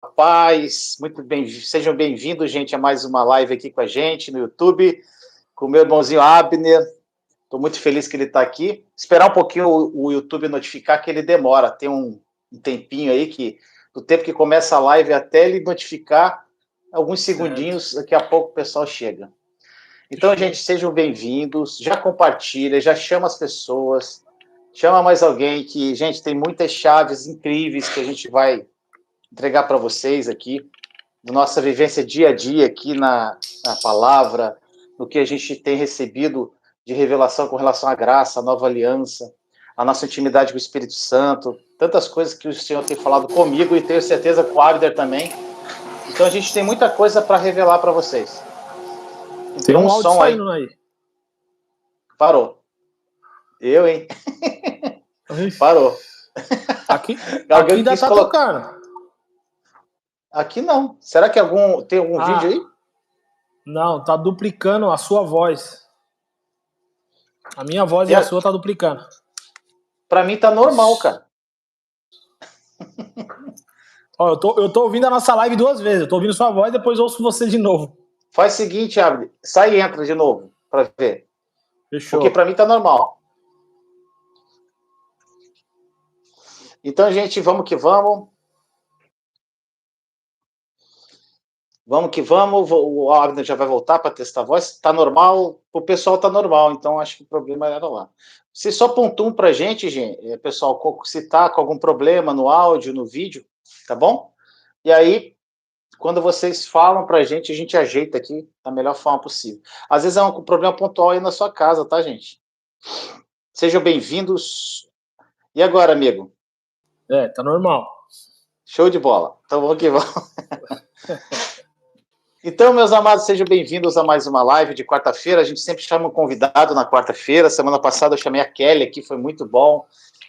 paz, muito bem, sejam bem-vindos, gente, a mais uma live aqui com a gente no YouTube, com o meu irmãozinho Abner. Estou muito feliz que ele está aqui. Esperar um pouquinho o YouTube notificar, que ele demora, tem um tempinho aí, que do tempo que começa a live até ele notificar, alguns segundinhos, daqui a pouco o pessoal chega. Então, gente, sejam bem-vindos, já compartilha, já chama as pessoas, chama mais alguém que, gente, tem muitas chaves incríveis que a gente vai entregar para vocês aqui, da nossa vivência dia a dia aqui na palavra, no que a gente tem recebido de revelação com relação à graça, à nova aliança, a nossa intimidade com o Espírito Santo, tantas coisas que o Senhor tem falado comigo e tenho certeza com o Abner também. Então a gente tem muita coisa para revelar para vocês. Então, tem um áudio saindo aí. Parou. Eu, hein? Parou. Aqui ainda tá tocando. Aqui não. Será que tem algum vídeo aí? Não, tá duplicando a sua voz. A minha voz e a sua tá duplicando. Pra mim tá normal, cara. Ó, eu tô ouvindo a nossa live 2 vezes. Eu tô ouvindo sua voz e depois ouço você de novo. Faz o seguinte, Abner. Sai e entra de novo pra ver. Fechou. Porque pra mim tá normal. Então, gente, vamos que vamos. Vamos que vamos. O Abner já vai voltar para testar a voz. Tá normal. O pessoal tá normal. Então, acho que o problema era lá. Você só pontua pra gente, pessoal, se tá com algum problema no áudio, no vídeo, tá bom? E aí, quando vocês falam pra gente, a gente ajeita aqui da melhor forma possível. Às vezes é um problema pontual aí na sua casa, tá, gente? Sejam bem-vindos. E agora, amigo? Tá normal. Show de bola. Então vamos que vamos. Então, meus amados, sejam bem-vindos a mais uma live de quarta-feira. A gente sempre chama um convidado na quarta-feira. Semana passada eu chamei a Kelly aqui, foi muito bom.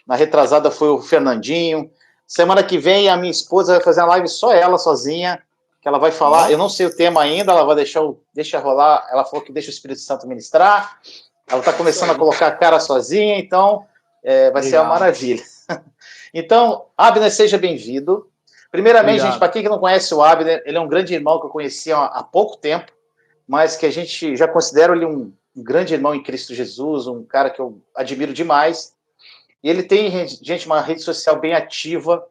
Na retrasada foi o Fernandinho. Semana que vem a minha esposa vai fazer uma live só ela, sozinha, que ela vai falar. Eu não sei o tema ainda, ela vai deixa rolar. Ela falou que deixa o Espírito Santo ministrar. Ela está começando a colocar a cara sozinha, então vai ser uma maravilha. Então, Abner, seja bem-vindo. Primeiramente, gente, para quem não conhece o Abner, ele é um grande irmão que eu conheci há pouco tempo, mas que a gente já considera ele um grande irmão em Cristo Jesus, um cara que eu admiro demais. E ele tem, gente, uma rede social bem ativa,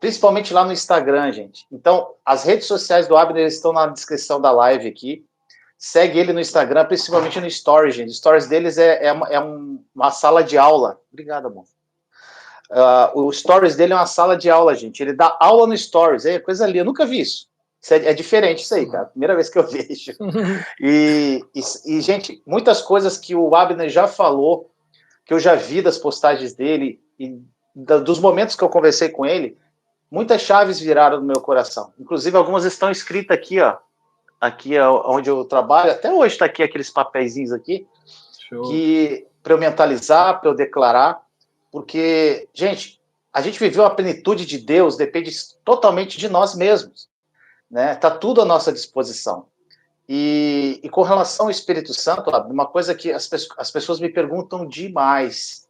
principalmente lá no Instagram, gente. Então, as redes sociais do Abner estão na descrição da live aqui. Segue ele no Instagram, principalmente no Stories, gente. O Stories deles é uma sala de aula. Obrigado, amor. O Stories dele é uma sala de aula, gente. Ele dá aula no Stories. É coisa ali. Eu nunca vi isso. É diferente isso aí, cara. Primeira vez que eu vejo. E, gente, muitas coisas que o Abner já falou, que eu já vi das postagens dele e dos momentos que eu conversei com ele, muitas chaves viraram no meu coração. Inclusive, algumas estão escritas aqui, ó. Aqui é onde eu trabalho. Até hoje está aqui aqueles papeizinhos aqui. Que para eu mentalizar, para eu declarar. Porque, gente, a gente viveu a plenitude de Deus, depende totalmente de nós mesmos, né? Tá tudo à nossa disposição. E com relação ao Espírito Santo, uma coisa que as pessoas me perguntam demais.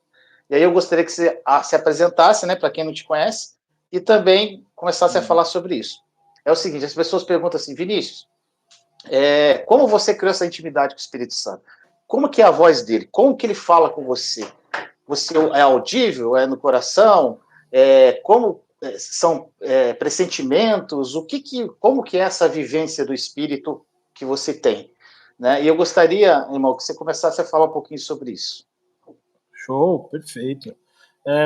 E aí eu gostaria que você se apresentasse, né, para quem não te conhece, e também começasse a falar sobre isso. É o seguinte, as pessoas perguntam assim, Vinícius, como você criou essa intimidade com o Espírito Santo? Como que é a voz dele? Como que ele fala com você? Você é audível? É no coração? Como são pressentimentos? Como que é essa vivência do Espírito que você tem? Né? E eu gostaria, irmão, que você começasse a falar um pouquinho sobre isso. Show, perfeito.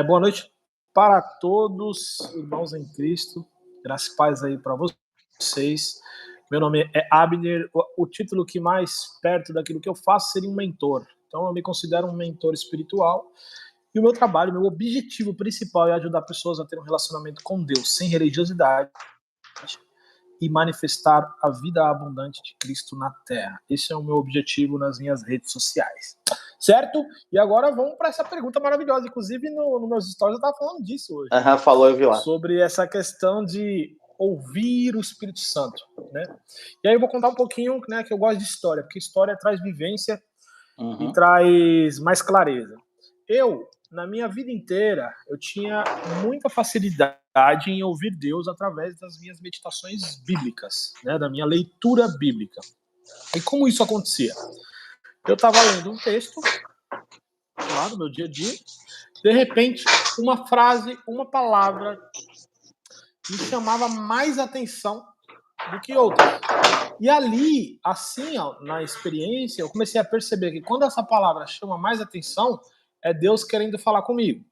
Boa noite para todos, irmãos em Cristo. Graças e paz aí para vocês. Meu nome é Abner. O título que mais perto daquilo que eu faço seria um mentor. Então eu me considero um mentor espiritual. E o meu trabalho, meu objetivo principal é ajudar pessoas a ter um relacionamento com Deus, sem religiosidade, e manifestar a vida abundante de Cristo na Terra. Esse é o meu objetivo nas minhas redes sociais. Certo? E agora vamos para essa pergunta maravilhosa. Inclusive, nos meus stories eu estava falando disso hoje. Falou, eu vi lá. Sobre essa questão de ouvir o Espírito Santo, né? E aí eu vou contar um pouquinho, né, que eu gosto de história, porque história traz vivência e traz mais clareza. Na minha vida inteira, eu tinha muita facilidade em ouvir Deus através das minhas meditações bíblicas, né, da minha leitura bíblica. E como isso acontecia? Eu estava lendo um texto lá no meu dia a dia, de repente, uma frase, uma palavra me chamava mais atenção do que outras. E ali, assim, ó, na experiência, eu comecei a perceber que quando essa palavra chama mais atenção, é Deus querendo falar comigo.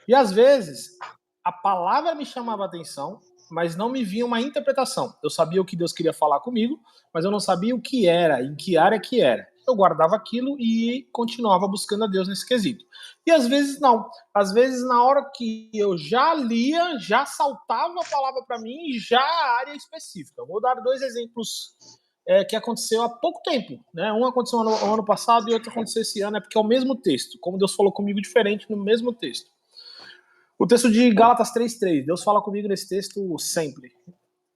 E às vezes, a palavra me chamava atenção, mas não me vinha uma interpretação. Eu sabia o que Deus queria falar comigo, mas eu não sabia o que era, em que área que era. Eu guardava aquilo e continuava buscando a Deus nesse quesito. E às vezes não. Às vezes, na hora que eu já lia, já saltava a palavra para mim e já a área específica. Eu vou dar 2 exemplos que aconteceu há pouco tempo. Né? Um aconteceu no ano passado e outro aconteceu esse ano, é porque é o mesmo texto. Como Deus falou comigo diferente no mesmo texto. O texto de Gálatas 3:3, Deus fala comigo nesse texto sempre,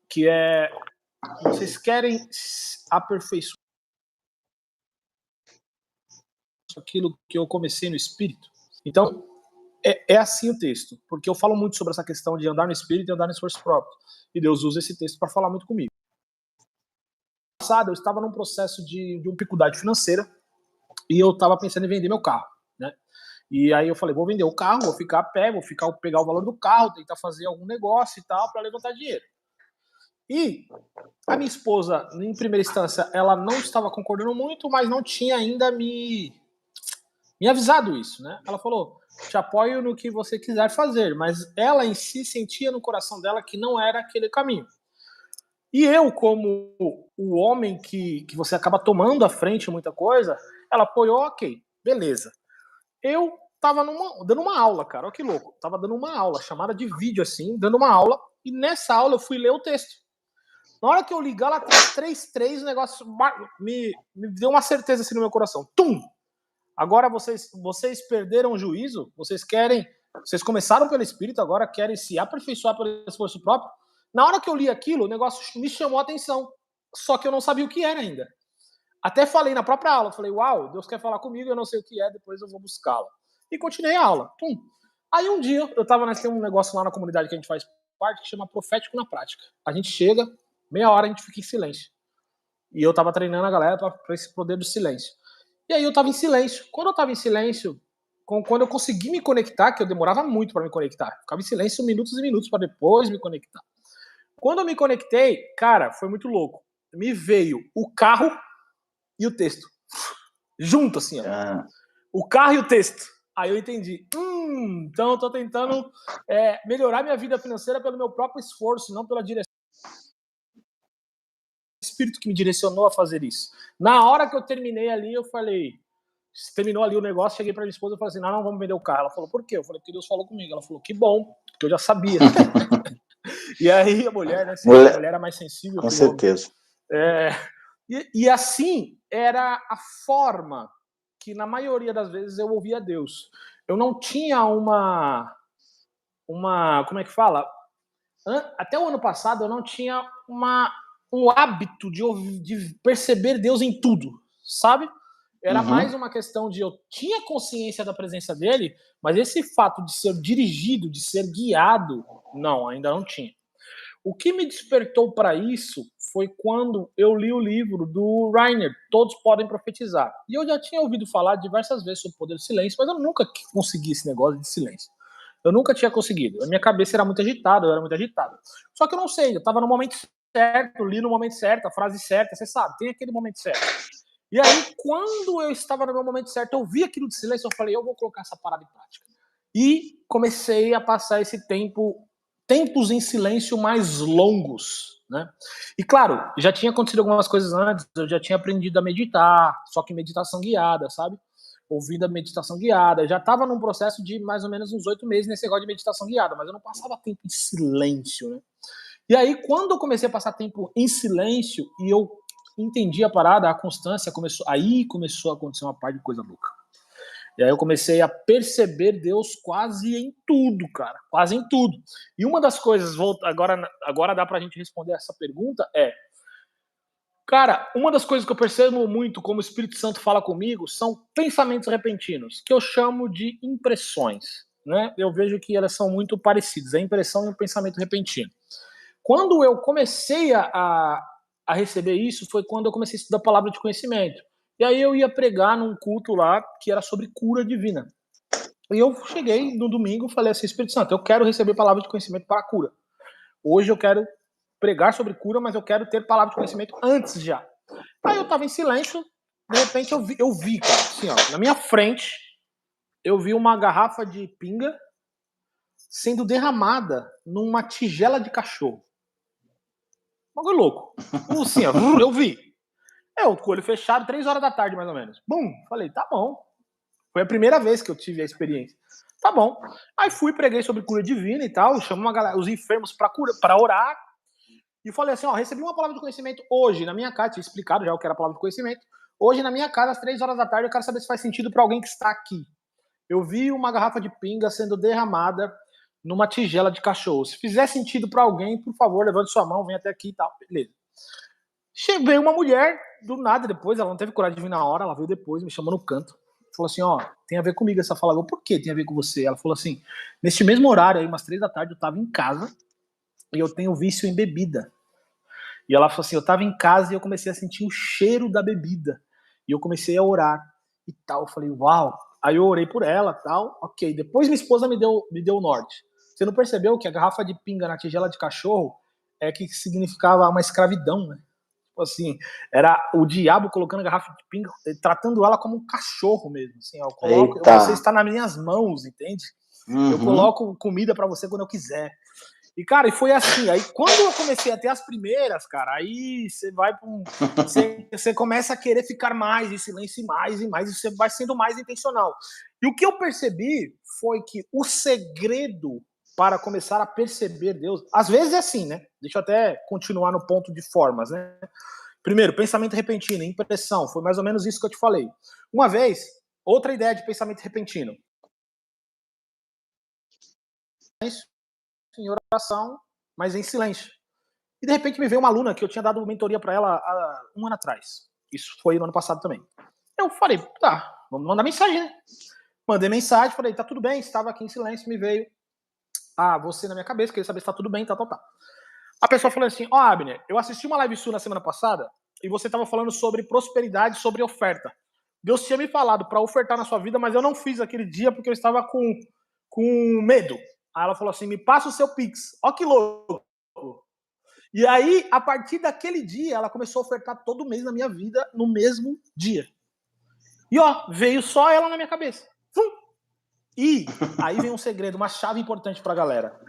que é: vocês querem aperfeiçoar aquilo que eu comecei no Espírito? Então, é assim o texto, porque eu falo muito sobre essa questão de andar no Espírito e andar no esforço próprio. E Deus usa esse texto para falar muito comigo. No passado, eu estava num processo de uma dificuldade financeira e eu estava pensando em vender meu carro, né? E aí eu falei, vou vender o carro, vou ficar a pé, pegar o valor do carro, tentar fazer algum negócio e tal para levantar dinheiro. E a minha esposa, em primeira instância, ela não estava concordando muito, mas não tinha ainda me avisado isso, né? Ela falou, te apoio no que você quiser fazer, mas ela em si sentia no coração dela que não era aquele caminho. E eu, como o homem que você acaba tomando à frente muita coisa, ela apoiou, ok, beleza. Eu tava dando uma aula, cara, olha que louco. Tava dando uma aula, chamada de vídeo assim, dando uma aula, e nessa aula eu fui ler o texto. Na hora que eu ligar lá 3:3, o negócio me deu uma certeza assim no meu coração. Tum! Agora vocês perderam o juízo, vocês começaram pelo Espírito, agora querem se aperfeiçoar pelo esforço próprio. Na hora que eu li aquilo, o negócio me chamou a atenção, só que eu não sabia o que era ainda. Até falei na própria aula, falei, uau, Deus quer falar comigo, eu não sei o que é, depois eu vou buscá-lo. E continuei a aula. Pum. Aí um dia, tem um negócio lá na comunidade que a gente faz parte, que chama Profético na Prática. A gente chega, meia hora a gente fica em silêncio. E eu tava treinando a galera para esse poder do silêncio. E aí eu tava em silêncio. Quando eu tava em silêncio, quando eu consegui me conectar, que eu demorava muito para me conectar, ficava em silêncio minutos e minutos para depois me conectar. Quando eu me conectei, cara, foi muito louco. Me veio o carro e o texto. Junto, assim, ó. O carro e o texto. Aí eu entendi. Então eu tô tentando melhorar minha vida financeira pelo meu próprio esforço, não pela direção. O Espírito que me direcionou a fazer isso. Na hora que eu terminei ali, eu falei... Terminou ali o negócio, cheguei pra minha esposa e falei assim, não, vamos vender o carro. Ela falou, por quê? Eu falei, porque Deus falou comigo. Ela falou, que bom, porque eu já sabia. E aí a mulher, né? A mulher era mais sensível. Com certeza. E assim era a forma que na maioria das vezes eu ouvia Deus. Eu não tinha uma como é que fala? Até o ano passado eu não tinha um hábito de perceber Deus em tudo, sabe? Era mais uma questão de eu tinha consciência da presença dele, mas esse fato de ser dirigido, de ser guiado, não, ainda não tinha. O que me despertou para isso foi quando eu li o livro do Reiner, Todos Podem Profetizar. E eu já tinha ouvido falar diversas vezes sobre o poder do silêncio, mas eu nunca consegui esse negócio de silêncio. Eu nunca tinha conseguido. A minha cabeça era muito agitada, eu era muito agitado. Só que eu não sei, eu estava no momento certo, li no momento certo, a frase certa, você sabe, tem aquele momento certo. E aí, quando eu estava no meu momento certo, eu vi aquilo de silêncio, eu falei, eu vou colocar essa parada em prática. E comecei a passar esse tempos em silêncio mais longos, né? E claro, já tinha acontecido algumas coisas antes, eu já tinha aprendido a meditar, só que meditação guiada, sabe? Ouvindo a meditação guiada, já estava num processo de mais ou menos uns 8 meses nesse negócio de meditação guiada, mas eu não passava tempo em silêncio, né? E aí, quando eu comecei a passar tempo em silêncio e eu entendi a parada, a constância começou a acontecer uma parte de coisa louca. E aí eu comecei a perceber Deus quase em tudo, cara. Quase em tudo. E uma das coisas, agora dá pra gente responder essa pergunta, cara, uma das coisas que eu percebo muito como o Espírito Santo fala comigo são pensamentos repentinos, que eu chamo de impressões. né, eu vejo que elas são muito parecidas, a impressão e o pensamento repentino. Quando eu comecei a receber isso, foi quando eu comecei a estudar a palavra de conhecimento. E aí eu ia pregar num culto lá que era sobre cura divina. E eu cheguei no domingo e falei assim, Espírito Santo, eu quero receber palavra de conhecimento para a cura. Hoje eu quero pregar sobre cura, mas eu quero ter palavra de conhecimento antes já. Aí eu tava em silêncio, de repente eu vi, cara, assim, ó, na minha frente, eu vi uma garrafa de pinga sendo derramada numa tigela de cachorro. Bagulho louco. Assim, ó, eu vi. Eu, com o olho fechado, 3 horas da tarde, mais ou menos. Bum! Falei, tá bom. Foi a primeira vez que eu tive a experiência. Tá bom. Aí fui, preguei sobre cura divina e tal, chamo uma galera, os enfermos pra orar. E falei assim, ó, recebi uma palavra de conhecimento hoje na minha casa, tinha explicado já o que era a palavra de conhecimento. Hoje na minha casa, às 3 horas da tarde, eu quero saber se faz sentido pra alguém que está aqui. Eu vi uma garrafa de pinga sendo derramada numa tigela de cachorro. Se fizer sentido pra alguém, por favor, levante sua mão, vem até aqui e tal. Beleza. Veio uma mulher, do nada, depois, ela não teve coragem de vir na hora, ela veio depois, me chamou no canto. Falou assim, ó, tem a ver comigo essa fala. Eu, por que tem a ver com você? Ela falou assim, neste mesmo horário aí, umas 3 da tarde, eu tava em casa e eu tenho vício em bebida. E ela falou assim, eu tava em casa e eu comecei a sentir o cheiro da bebida. E eu comecei a orar e tal. Eu falei, uau. Aí eu orei por ela tal, ok. Depois minha esposa me deu o norte. Você não percebeu que a garrafa de pinga na tigela de cachorro é que significava uma escravidão, né? Assim, era o diabo colocando a garrafa de pinga, tratando ela como um cachorro mesmo. Assim, eu coloco, você está nas minhas mãos, entende? Eu coloco comida para você quando eu quiser. E, cara, e foi assim. Aí, quando eu comecei a ter as primeiras, cara, aí você vai pra você começa a querer ficar mais em silêncio e mais, e você vai sendo mais intencional. E o que eu percebi foi que o segredo para começar a perceber Deus, às vezes é assim, né? Deixa eu até continuar no ponto de formas, né? Primeiro, pensamento repentino, impressão, foi mais ou menos isso que eu te falei. Uma vez, outra ideia de pensamento repentino. Em oração, mas em silêncio. E de repente me veio uma aluna que eu tinha dado mentoria para ela há 1 ano atrás. Isso foi no ano passado também. Eu falei, tá, vamos mandar mensagem, né? Mandei mensagem, falei, tá tudo bem, estava aqui em silêncio, me veio você na minha cabeça, queria saber se tá tudo bem, tal. A pessoa falou assim, Abner, eu assisti uma live sua na semana passada e você estava falando sobre prosperidade, sobre oferta. Deus tinha me falado para ofertar na sua vida, mas eu não fiz aquele dia porque eu estava com medo. Aí ela falou assim, me passa o seu Pix. Ó que louco. E aí, a partir daquele dia, ela começou a ofertar todo mês na minha vida, no mesmo dia. E ó, veio só ela na minha cabeça. E aí vem um segredo, uma chave importante pra galera.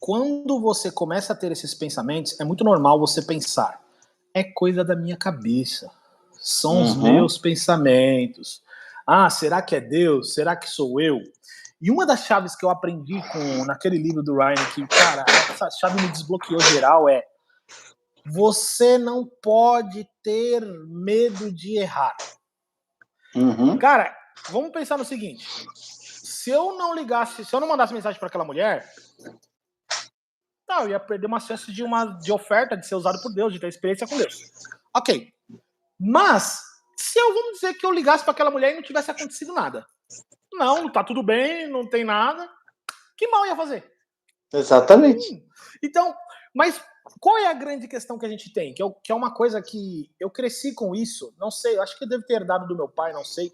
Quando você começa a ter esses pensamentos, é muito normal você pensar, é coisa da minha cabeça. São os meus pensamentos. Ah, será que é Deus? Será que sou eu? E uma das chaves que eu aprendi naquele livro do Ryan, que, cara, essa chave me desbloqueou geral, é você não pode ter medo de errar. Cara, vamos pensar no seguinte, se eu não mandasse mensagem para aquela mulher, eu ia perder uma chance de oferta, de ser usado por Deus, de ter experiência com Deus. Ok. Mas, se vamos dizer que eu ligasse para aquela mulher e não tivesse acontecido nada. Não, tá tudo bem, não tem nada. Que mal ia fazer? Exatamente. Então, mas qual é a grande questão que a gente tem? Que é uma coisa que eu cresci com isso, não sei, acho que eu devo ter herdado do meu pai, não sei,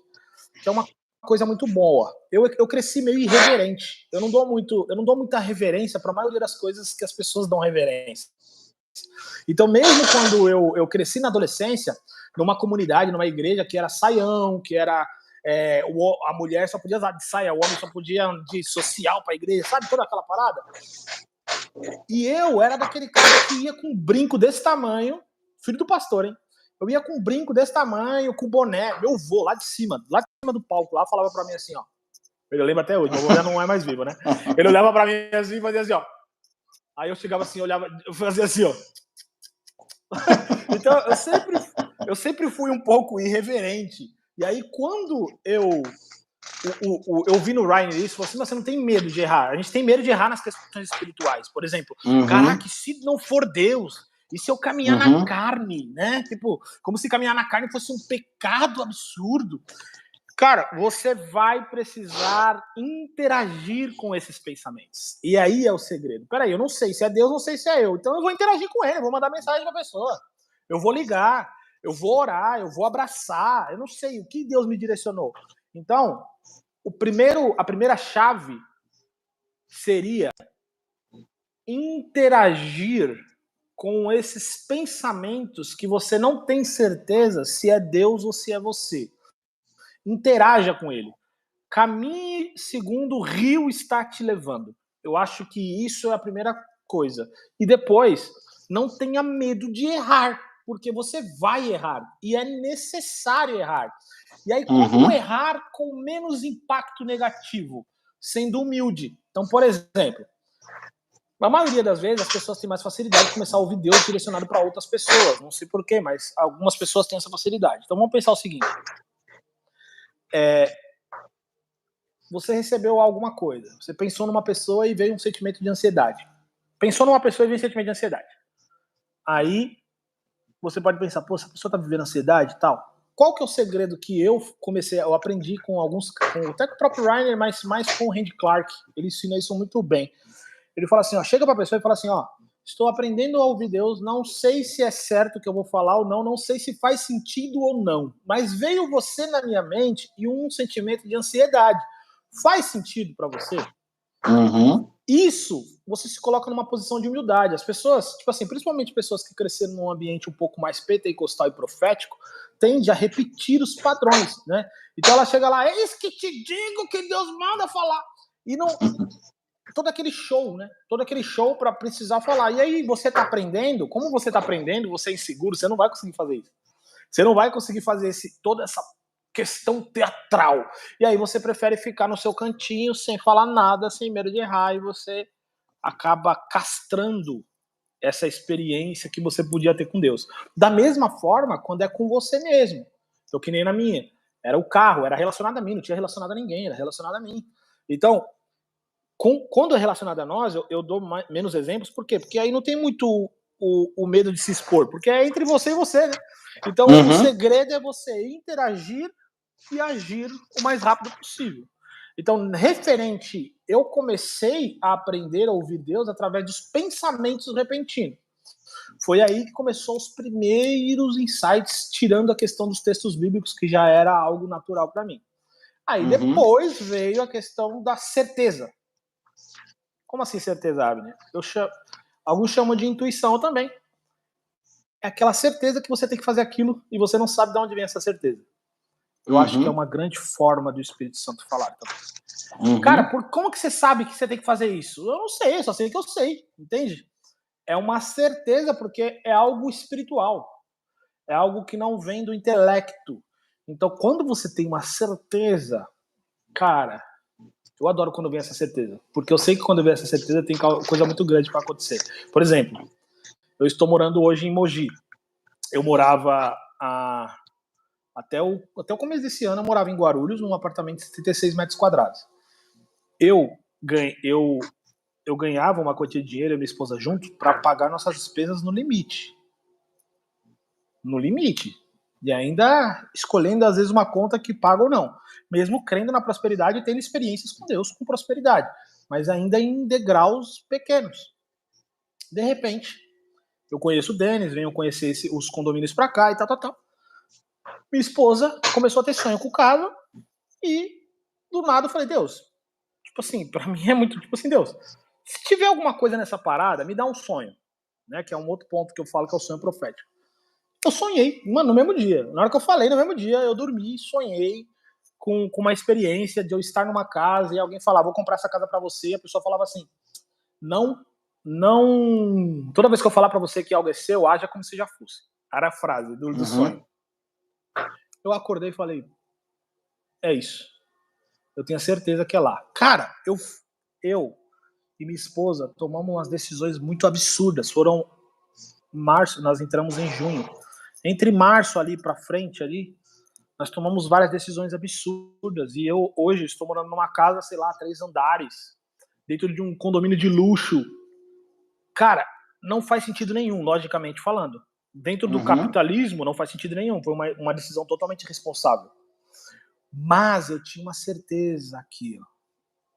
que é uma coisa muito boa. Eu cresci meio irreverente. Eu não dou muita reverência para a maioria das coisas que as pessoas dão reverência. Então, mesmo quando eu cresci na adolescência, numa comunidade, numa igreja que era saião, que era a mulher só podia usar de saia, o homem só podia de social para a igreja, sabe toda aquela parada? E eu era daquele cara que ia com um brinco desse tamanho, filho do pastor, hein? Eu ia com um brinco desse tamanho, com boné, meu vô, lá de cima do palco, lá falava pra mim assim, ó. Eu lembro até hoje, meu vô já não é mais vivo, né? Ele olhava pra mim assim e fazia assim, ó. Aí eu chegava assim, olhava, eu fazia assim, ó. Então eu sempre fui um pouco irreverente. E aí quando eu vi no Ryan isso, falou assim, mas você não tem medo de errar. A gente tem medo de errar nas questões espirituais. Por exemplo, caraca, se não for Deus, e se eu caminhar na carne, né? Tipo, como se caminhar na carne fosse um pecado absurdo. Cara, você vai precisar interagir com esses pensamentos. E aí é o segredo. Peraí, eu não sei se é Deus, não sei se é eu. Então eu vou interagir com ele, eu vou mandar mensagem pra pessoa. Eu vou ligar, eu vou orar, eu vou abraçar. Eu não sei o que Deus me direcionou. Então, a primeira chave seria interagir com esses pensamentos que você não tem certeza se é Deus ou se é você. Interaja com ele. Caminhe segundo o rio está te levando. Eu acho que isso é a primeira coisa. E depois, não tenha medo de errar, porque você vai errar. E é necessário errar. E aí, como errar com menos impacto negativo? Sendo humilde. Então, por exemplo, na maioria das vezes, as pessoas têm mais facilidade de começar a ouvir Deus direcionado para outras pessoas. Não sei porquê, mas algumas pessoas têm essa facilidade. Então, vamos pensar o seguinte. Você recebeu alguma coisa. Você pensou numa pessoa e veio um sentimento de ansiedade. Pensou numa pessoa e veio um sentimento de ansiedade. Aí, você pode pensar, pô, essa pessoa está vivendo ansiedade e tal. Qual que é o segredo que eu aprendi com alguns, até com o próprio Reiner, mas mais com o Randy Clark. Ele ensina isso muito bem. Ele fala assim, ó, chega para a pessoa e fala assim, ó, estou aprendendo a ouvir Deus, não sei se é certo o que eu vou falar ou não, não sei se faz sentido ou não, mas veio você na minha mente e um sentimento de ansiedade. Faz sentido para você? Isso, você se coloca numa posição de humildade. As pessoas, tipo assim, principalmente pessoas que cresceram num ambiente um pouco mais pentecostal e profético, tendem a repetir os padrões, né? Então ela chega lá, eis que te digo que Deus manda falar. E não... todo aquele show, né? Todo aquele show para precisar falar. E aí você tá aprendendo, como você tá aprendendo, você é inseguro, você não vai conseguir fazer isso. Você não vai conseguir fazer toda essa questão teatral. E aí você prefere ficar no seu cantinho, sem falar nada, sem medo de errar, e você acaba castrando essa experiência que você podia ter com Deus. Da mesma forma, quando é com você mesmo. Eu que nem na minha. Era o carro, era relacionado a mim, não tinha relacionado a ninguém, era relacionado a mim. Então, quando é relacionado a nós, eu dou menos exemplos, por quê? Porque aí não tem muito o medo de se expor, porque é entre você e você, né? Então, o segredo é você interagir e agir o mais rápido possível. Então, eu comecei a aprender a ouvir Deus através dos pensamentos repentinos. Foi aí que começou os primeiros insights, tirando a questão dos textos bíblicos, que já era algo natural para mim. Aí depois veio a questão da certeza. Como assim certeza, Abner? Alguns chamam de intuição também. É aquela certeza que você tem que fazer aquilo e você não sabe de onde vem essa certeza. Eu acho que é uma grande forma do Espírito Santo falar também. Cara, como que você sabe que você tem que fazer isso? Eu não sei, eu só sei que eu sei, entende? É uma certeza porque é algo espiritual. É algo que não vem do intelecto. Então, quando você tem uma certeza, cara, eu adoro quando vem essa certeza. Porque eu sei que quando vem essa certeza tem coisa muito grande para acontecer. Por exemplo, eu estou morando hoje em Mogi. Eu morava até o começo desse ano, eu morava em Guarulhos, num apartamento de 76 metros quadrados. Eu ganhava uma quantia de dinheiro e minha esposa junto para pagar nossas despesas no limite. No limite. E ainda escolhendo, às vezes, uma conta que paga ou não. Mesmo crendo na prosperidade e tendo experiências com Deus com prosperidade. Mas ainda em degraus pequenos. De repente, eu conheço o Denis, venho conhecer os condomínios pra cá e tal. Minha esposa começou a ter sonho com o carro e do nada eu falei, Deus, tipo assim, pra mim é muito tipo assim, Deus, se tiver alguma coisa nessa parada, me dá um sonho, né? Que é um outro ponto que eu falo que é o sonho profético. Eu sonhei, mano, no mesmo dia. Na hora que eu falei, no mesmo dia, eu dormi, sonhei com uma experiência de eu estar numa casa e alguém falar, vou comprar essa casa pra você, e a pessoa falava assim, não, toda vez que eu falar pra você que algo é seu, haja como se já fosse. Era a frase do sonho. Eu acordei e falei, é isso. Eu tenho certeza que é lá. Cara, eu e minha esposa tomamos umas decisões muito absurdas. Foram março, nós entramos em junho. Entre março ali pra frente ali, nós tomamos várias decisões absurdas. E eu hoje estou morando numa casa, sei lá, 3 andares, dentro de um condomínio de luxo. Cara, não faz sentido nenhum, logicamente falando. Dentro do capitalismo, não faz sentido nenhum. Foi uma decisão totalmente irresponsável. Mas eu tinha uma certeza aqui, ó.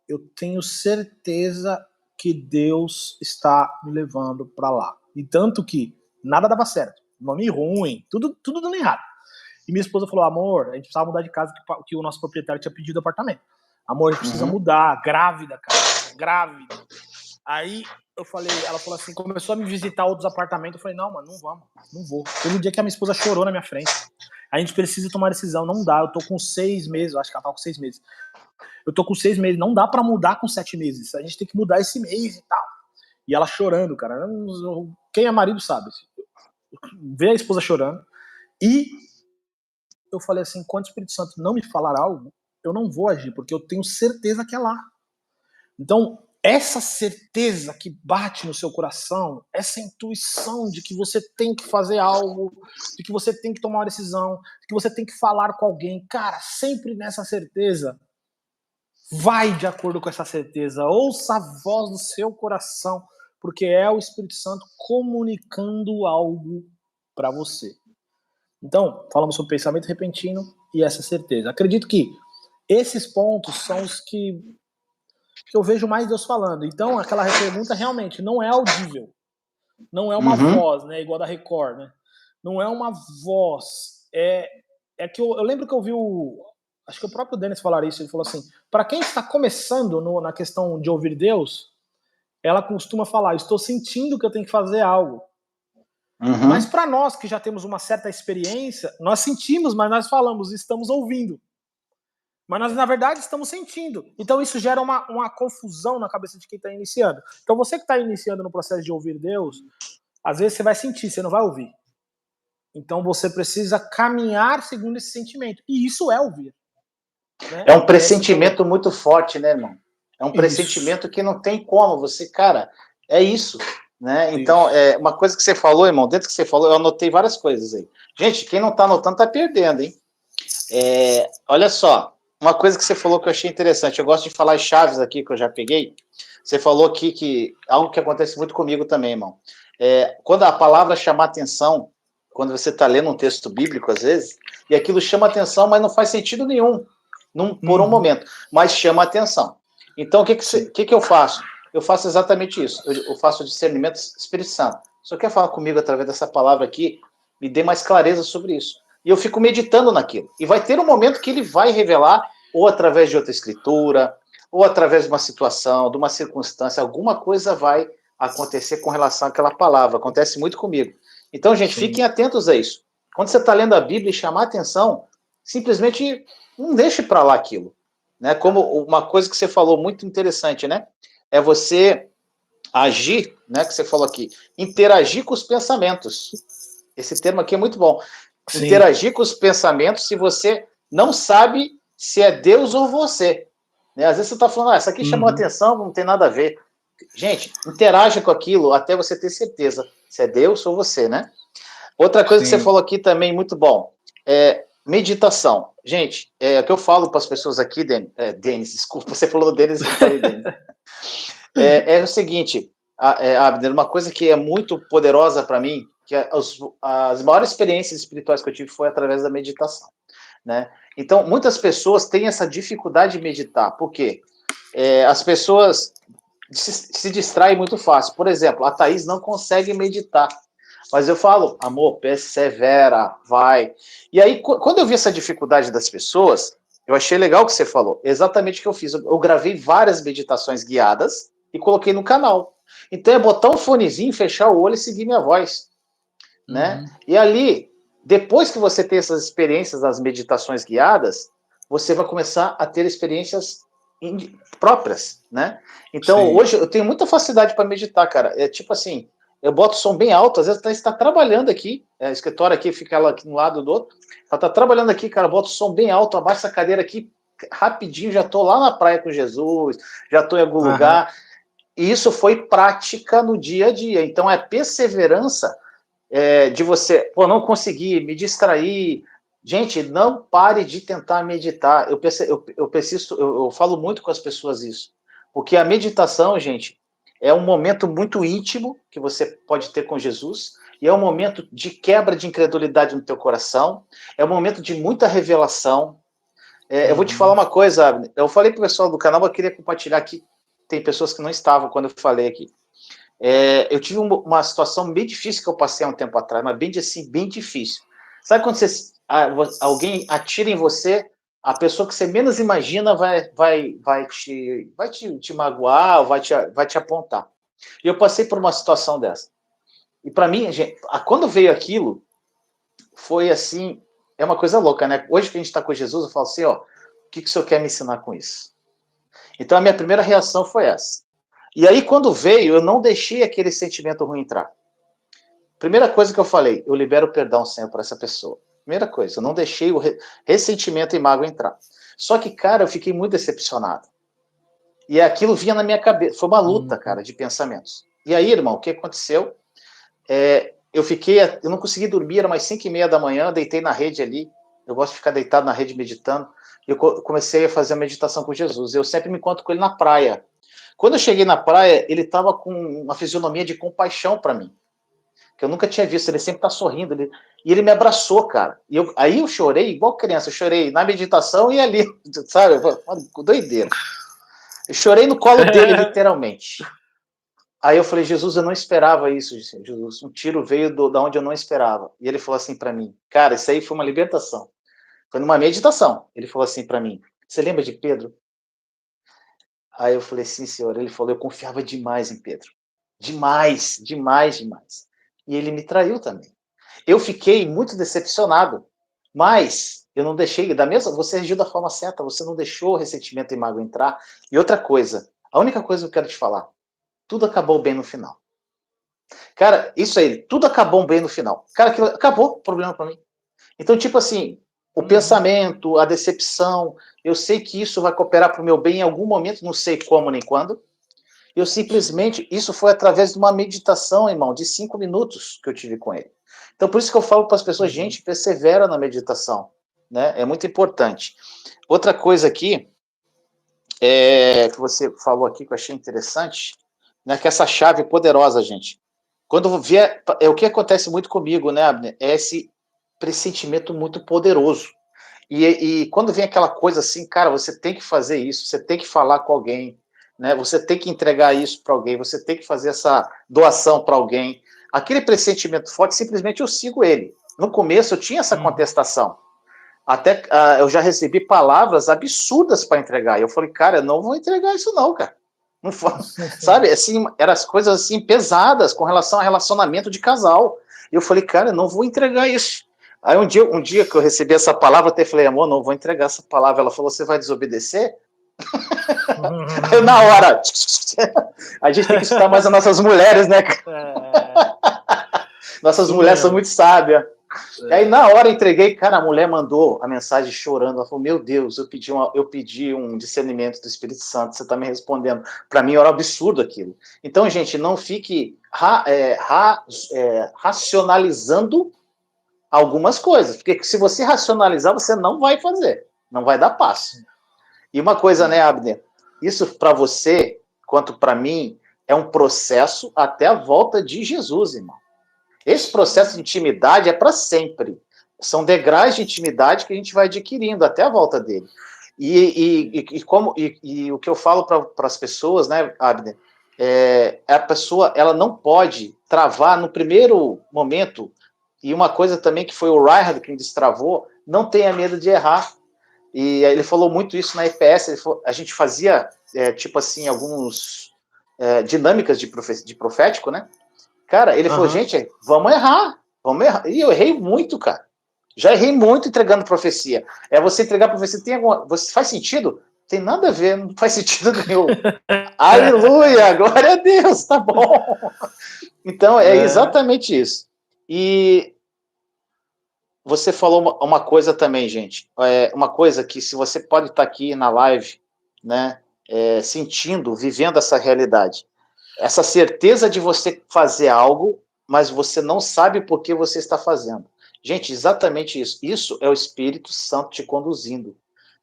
Eu tenho certeza que Deus está me levando para lá. E tanto que nada dava certo. Nome ruim, tudo dando errado. E minha esposa falou, amor, a gente precisava mudar de casa, que o nosso proprietário tinha pedido apartamento. Amor, a gente precisa mudar. Grávida, cara. Grávida. Aí eu falei, ela falou assim, começou a me visitar outros apartamentos. Eu falei, não, mano, não vamos, não vou. Teve um dia que a minha esposa chorou na minha frente. A gente precisa tomar decisão, não dá. Eu tô com 6 meses, eu acho que ela tá com 6 meses. Eu tô com 6 meses, não dá pra mudar com 7 meses. A gente tem que mudar esse mês e tal. E ela chorando, cara. Quem é marido sabe. Vê a esposa chorando. E eu falei assim, quando o Espírito Santo não me falar algo, eu não vou agir, porque eu tenho certeza que é lá. Então, essa certeza que bate no seu coração, essa intuição de que você tem que fazer algo, de que você tem que tomar uma decisão, de que você tem que falar com alguém, cara, sempre nessa certeza, vai de acordo com essa certeza, ouça a voz do seu coração, porque é o Espírito Santo comunicando algo para você. Então, falamos sobre pensamento repentino e essa certeza. Acredito que esses pontos são os que eu vejo mais Deus falando. Então, aquela pergunta realmente não é audível. Não é uma voz, né? Igual da Record, né? Não é uma voz. É que eu lembro que eu vi acho que o próprio Denis falar isso. Ele falou assim: para quem está começando na questão de ouvir Deus, ela costuma falar: estou sentindo que eu tenho que fazer algo. Mas para nós que já temos uma certa experiência, nós sentimos, mas nós falamos, estamos ouvindo. Mas nós, na verdade, estamos sentindo. Então isso gera uma confusão na cabeça de quem está iniciando. Então você que está iniciando no processo de ouvir Deus, às vezes você vai sentir, você não vai ouvir. Então você precisa caminhar segundo esse sentimento. E isso é ouvir. Né? É um pressentimento muito forte, né, irmão? É um pressentimento que não tem como. Você, cara, é isso. Né? Então, uma coisa que você falou, irmão, dentro do que você falou, eu anotei várias coisas aí. Gente, quem não está anotando está perdendo, hein? Olha só, uma coisa que você falou que eu achei interessante, eu gosto de falar as chaves aqui que eu já peguei. Você falou aqui que algo que acontece muito comigo também, irmão. Quando a palavra chama atenção, quando você está lendo um texto bíblico, às vezes, e aquilo chama atenção, mas não faz sentido nenhum, por um momento, mas chama atenção. Então, o que eu faço? Eu faço exatamente isso. Eu faço discernimento Espírito Santo. Se você quer falar comigo através dessa palavra aqui, me dê mais clareza sobre isso. E eu fico meditando naquilo. E vai ter um momento que ele vai revelar, ou através de outra escritura, ou através de uma situação, de uma circunstância, alguma coisa vai acontecer com relação àquela palavra. Acontece muito comigo. Então, gente, fiquem atentos a isso. Quando você está lendo a Bíblia e chamar atenção, simplesmente não deixe para lá aquilo. Né? Como uma coisa que você falou muito interessante, né? É você agir, né? Que você falou aqui, interagir com os pensamentos. Esse termo aqui é muito bom. Sim. Interagir com os pensamentos se você não sabe se é Deus ou você. Né? Às vezes você está falando, isso aqui chamou atenção, não tem nada a ver. Gente, interaja com aquilo até você ter certeza se é Deus ou você, né? Outra coisa que você falou aqui também, muito bom, meditação. Gente, o que eu falo para as pessoas aqui, Denis, desculpa, você falou Denis, eu falei Denis. É o seguinte, Abner, uma coisa que é muito poderosa para mim, que as maiores experiências espirituais que eu tive foi através da meditação, né? Então, muitas pessoas têm essa dificuldade de meditar, por quê? As pessoas se distraem muito fácil. Por exemplo, a Thaís não consegue meditar, mas eu falo, amor, persevera, vai. E aí, quando eu vi essa dificuldade das pessoas, eu achei legal o que você falou, exatamente o que eu fiz. Eu gravei várias meditações guiadas e coloquei no canal. Então é botar um fonezinho, fechar o olho e seguir minha voz. Né? E ali, depois que você tem essas experiências das meditações guiadas, você vai começar a ter experiências próprias, né? Então, hoje eu tenho muita facilidade para meditar, cara. É tipo assim, eu boto o som bem alto, às vezes ela está trabalhando aqui, o escritório aqui fica ela aqui no lado do outro, ela está trabalhando aqui, cara, boto o som bem alto, abaixo a cadeira aqui, rapidinho, já estou lá na praia com Jesus, já estou em algum lugar. E isso foi prática no dia a dia. Então, é perseverança de você, não conseguir, me distrair. Gente, não pare de tentar meditar. Eu falo muito com as pessoas isso. Porque a meditação, gente, é um momento muito íntimo que você pode ter com Jesus, e é um momento de quebra de incredulidade no teu coração, é um momento de muita revelação. Eu vou te falar uma coisa, Abner. Eu falei pro pessoal do canal, eu queria compartilhar aqui. Tem pessoas que não estavam quando eu falei aqui. Eu tive uma situação bem difícil que eu passei há um tempo atrás, mas bem assim, bem difícil. Sabe quando alguém atira em você, a pessoa que você menos imagina vai te magoar, vai te apontar. E eu passei por uma situação dessa. E para mim, gente, quando veio aquilo, foi assim, é uma coisa louca, né? Hoje que a gente está com Jesus, eu falo assim, ó, o que o senhor quer me ensinar com isso? Então a minha primeira reação foi essa. E aí quando veio, eu não deixei aquele sentimento ruim entrar. Primeira coisa que eu falei, eu libero o perdão, Senhor, para essa pessoa. Primeira coisa, eu não deixei o ressentimento e mágoa entrar. Só que, cara, eu fiquei muito decepcionado. E aquilo vinha na minha cabeça. Foi uma luta, cara, de pensamentos. E aí, irmão, o que aconteceu? Eu não consegui dormir, era umas 5:30 da manhã, deitei na rede ali. Eu gosto de ficar deitado na rede meditando. Eu comecei a fazer a meditação com Jesus. Eu sempre me encontro com ele na praia. Quando eu cheguei na praia, ele estava com uma fisionomia de compaixão para mim, que eu nunca tinha visto. Ele sempre está sorrindo. E ele me abraçou, cara. Aí eu chorei igual criança. Eu chorei na meditação e ali, sabe? Doideira. Eu chorei no colo dele, literalmente. Aí eu falei, Jesus, eu não esperava isso, Jesus. Um tiro veio da onde eu não esperava. E ele falou assim para mim, cara, isso aí foi uma libertação. Foi numa meditação. Ele falou assim para mim, você lembra de Pedro? Aí eu falei, sim, senhor. Ele falou, eu confiava demais em Pedro. Demais, demais, demais. E ele me traiu também. Eu fiquei muito decepcionado, mas eu não deixei, você agiu da forma certa, você não deixou o ressentimento e mágoa entrar. E outra coisa, a única coisa que eu quero te falar, tudo acabou bem no final. Cara, isso aí, tudo acabou bem no final. Cara, acabou o problema para mim. Então, tipo assim, o pensamento, a decepção, eu sei que isso vai cooperar para o meu bem em algum momento, não sei como nem quando. Eu simplesmente, isso foi através de uma meditação, irmão, de 5 minutos que eu tive com ele. Então, por isso que eu falo para as pessoas, gente, persevera na meditação, né? É muito importante. Outra coisa aqui, que você falou aqui, que eu achei interessante, né, que essa chave poderosa, gente. Quando vier, o que acontece muito comigo, né, Abner, é esse pressentimento muito poderoso. E quando vem aquela coisa assim, cara, você tem que fazer isso, você tem que falar com alguém, né? Você tem que entregar isso para alguém, você tem que fazer essa doação para alguém. Aquele pressentimento forte, simplesmente eu sigo ele. No começo eu tinha essa contestação. Até eu já recebi palavras absurdas para entregar. E eu falei, cara, eu não vou entregar isso não, cara. Não foi, sabe, assim, eram as coisas assim pesadas com relação a relacionamento de casal. E eu falei, cara, eu não vou entregar isso. Aí um dia que eu recebi essa palavra, eu até falei, amor, não vou entregar essa palavra. Ela falou, você vai desobedecer? Aí na hora, a gente tem que escutar mais as nossas mulheres, né? Nossas mulheres são muito sábias. E aí, na hora, entreguei, cara, a mulher mandou a mensagem chorando. Ela falou: meu Deus, eu pedi um discernimento do Espírito Santo, você está me respondendo. Para mim era um absurdo aquilo. Então, gente, não fique racionalizando algumas coisas, porque se você racionalizar, você não vai fazer, não vai dar passo. E uma coisa, né, Abner? Isso para você, quanto para mim, é um processo até a volta de Jesus, irmão. Esse processo de intimidade é para sempre. São degraus de intimidade que a gente vai adquirindo até a volta dele. E o que eu falo para as pessoas, né, Abner, a pessoa ela não pode travar no primeiro momento. E uma coisa também que foi o Reinhard que destravou, não tenha medo de errar. E ele falou muito isso na EPS. A gente fazia, tipo assim, alguns dinâmicas de profético, né? Cara, ele falou, gente, vamos errar. E eu errei muito, cara. Já errei muito entregando profecia. Você entregar profecia, faz sentido? Tem nada a ver, não faz sentido nenhum. Aleluia, glória a Deus, tá bom. Então, é exatamente isso. E você falou uma coisa também, gente. Uma coisa que, se você pode estar aqui na live, né, sentindo, vivendo essa realidade, essa certeza de você fazer algo, mas você não sabe por que você está fazendo. Gente, exatamente isso. Isso é o Espírito Santo te conduzindo,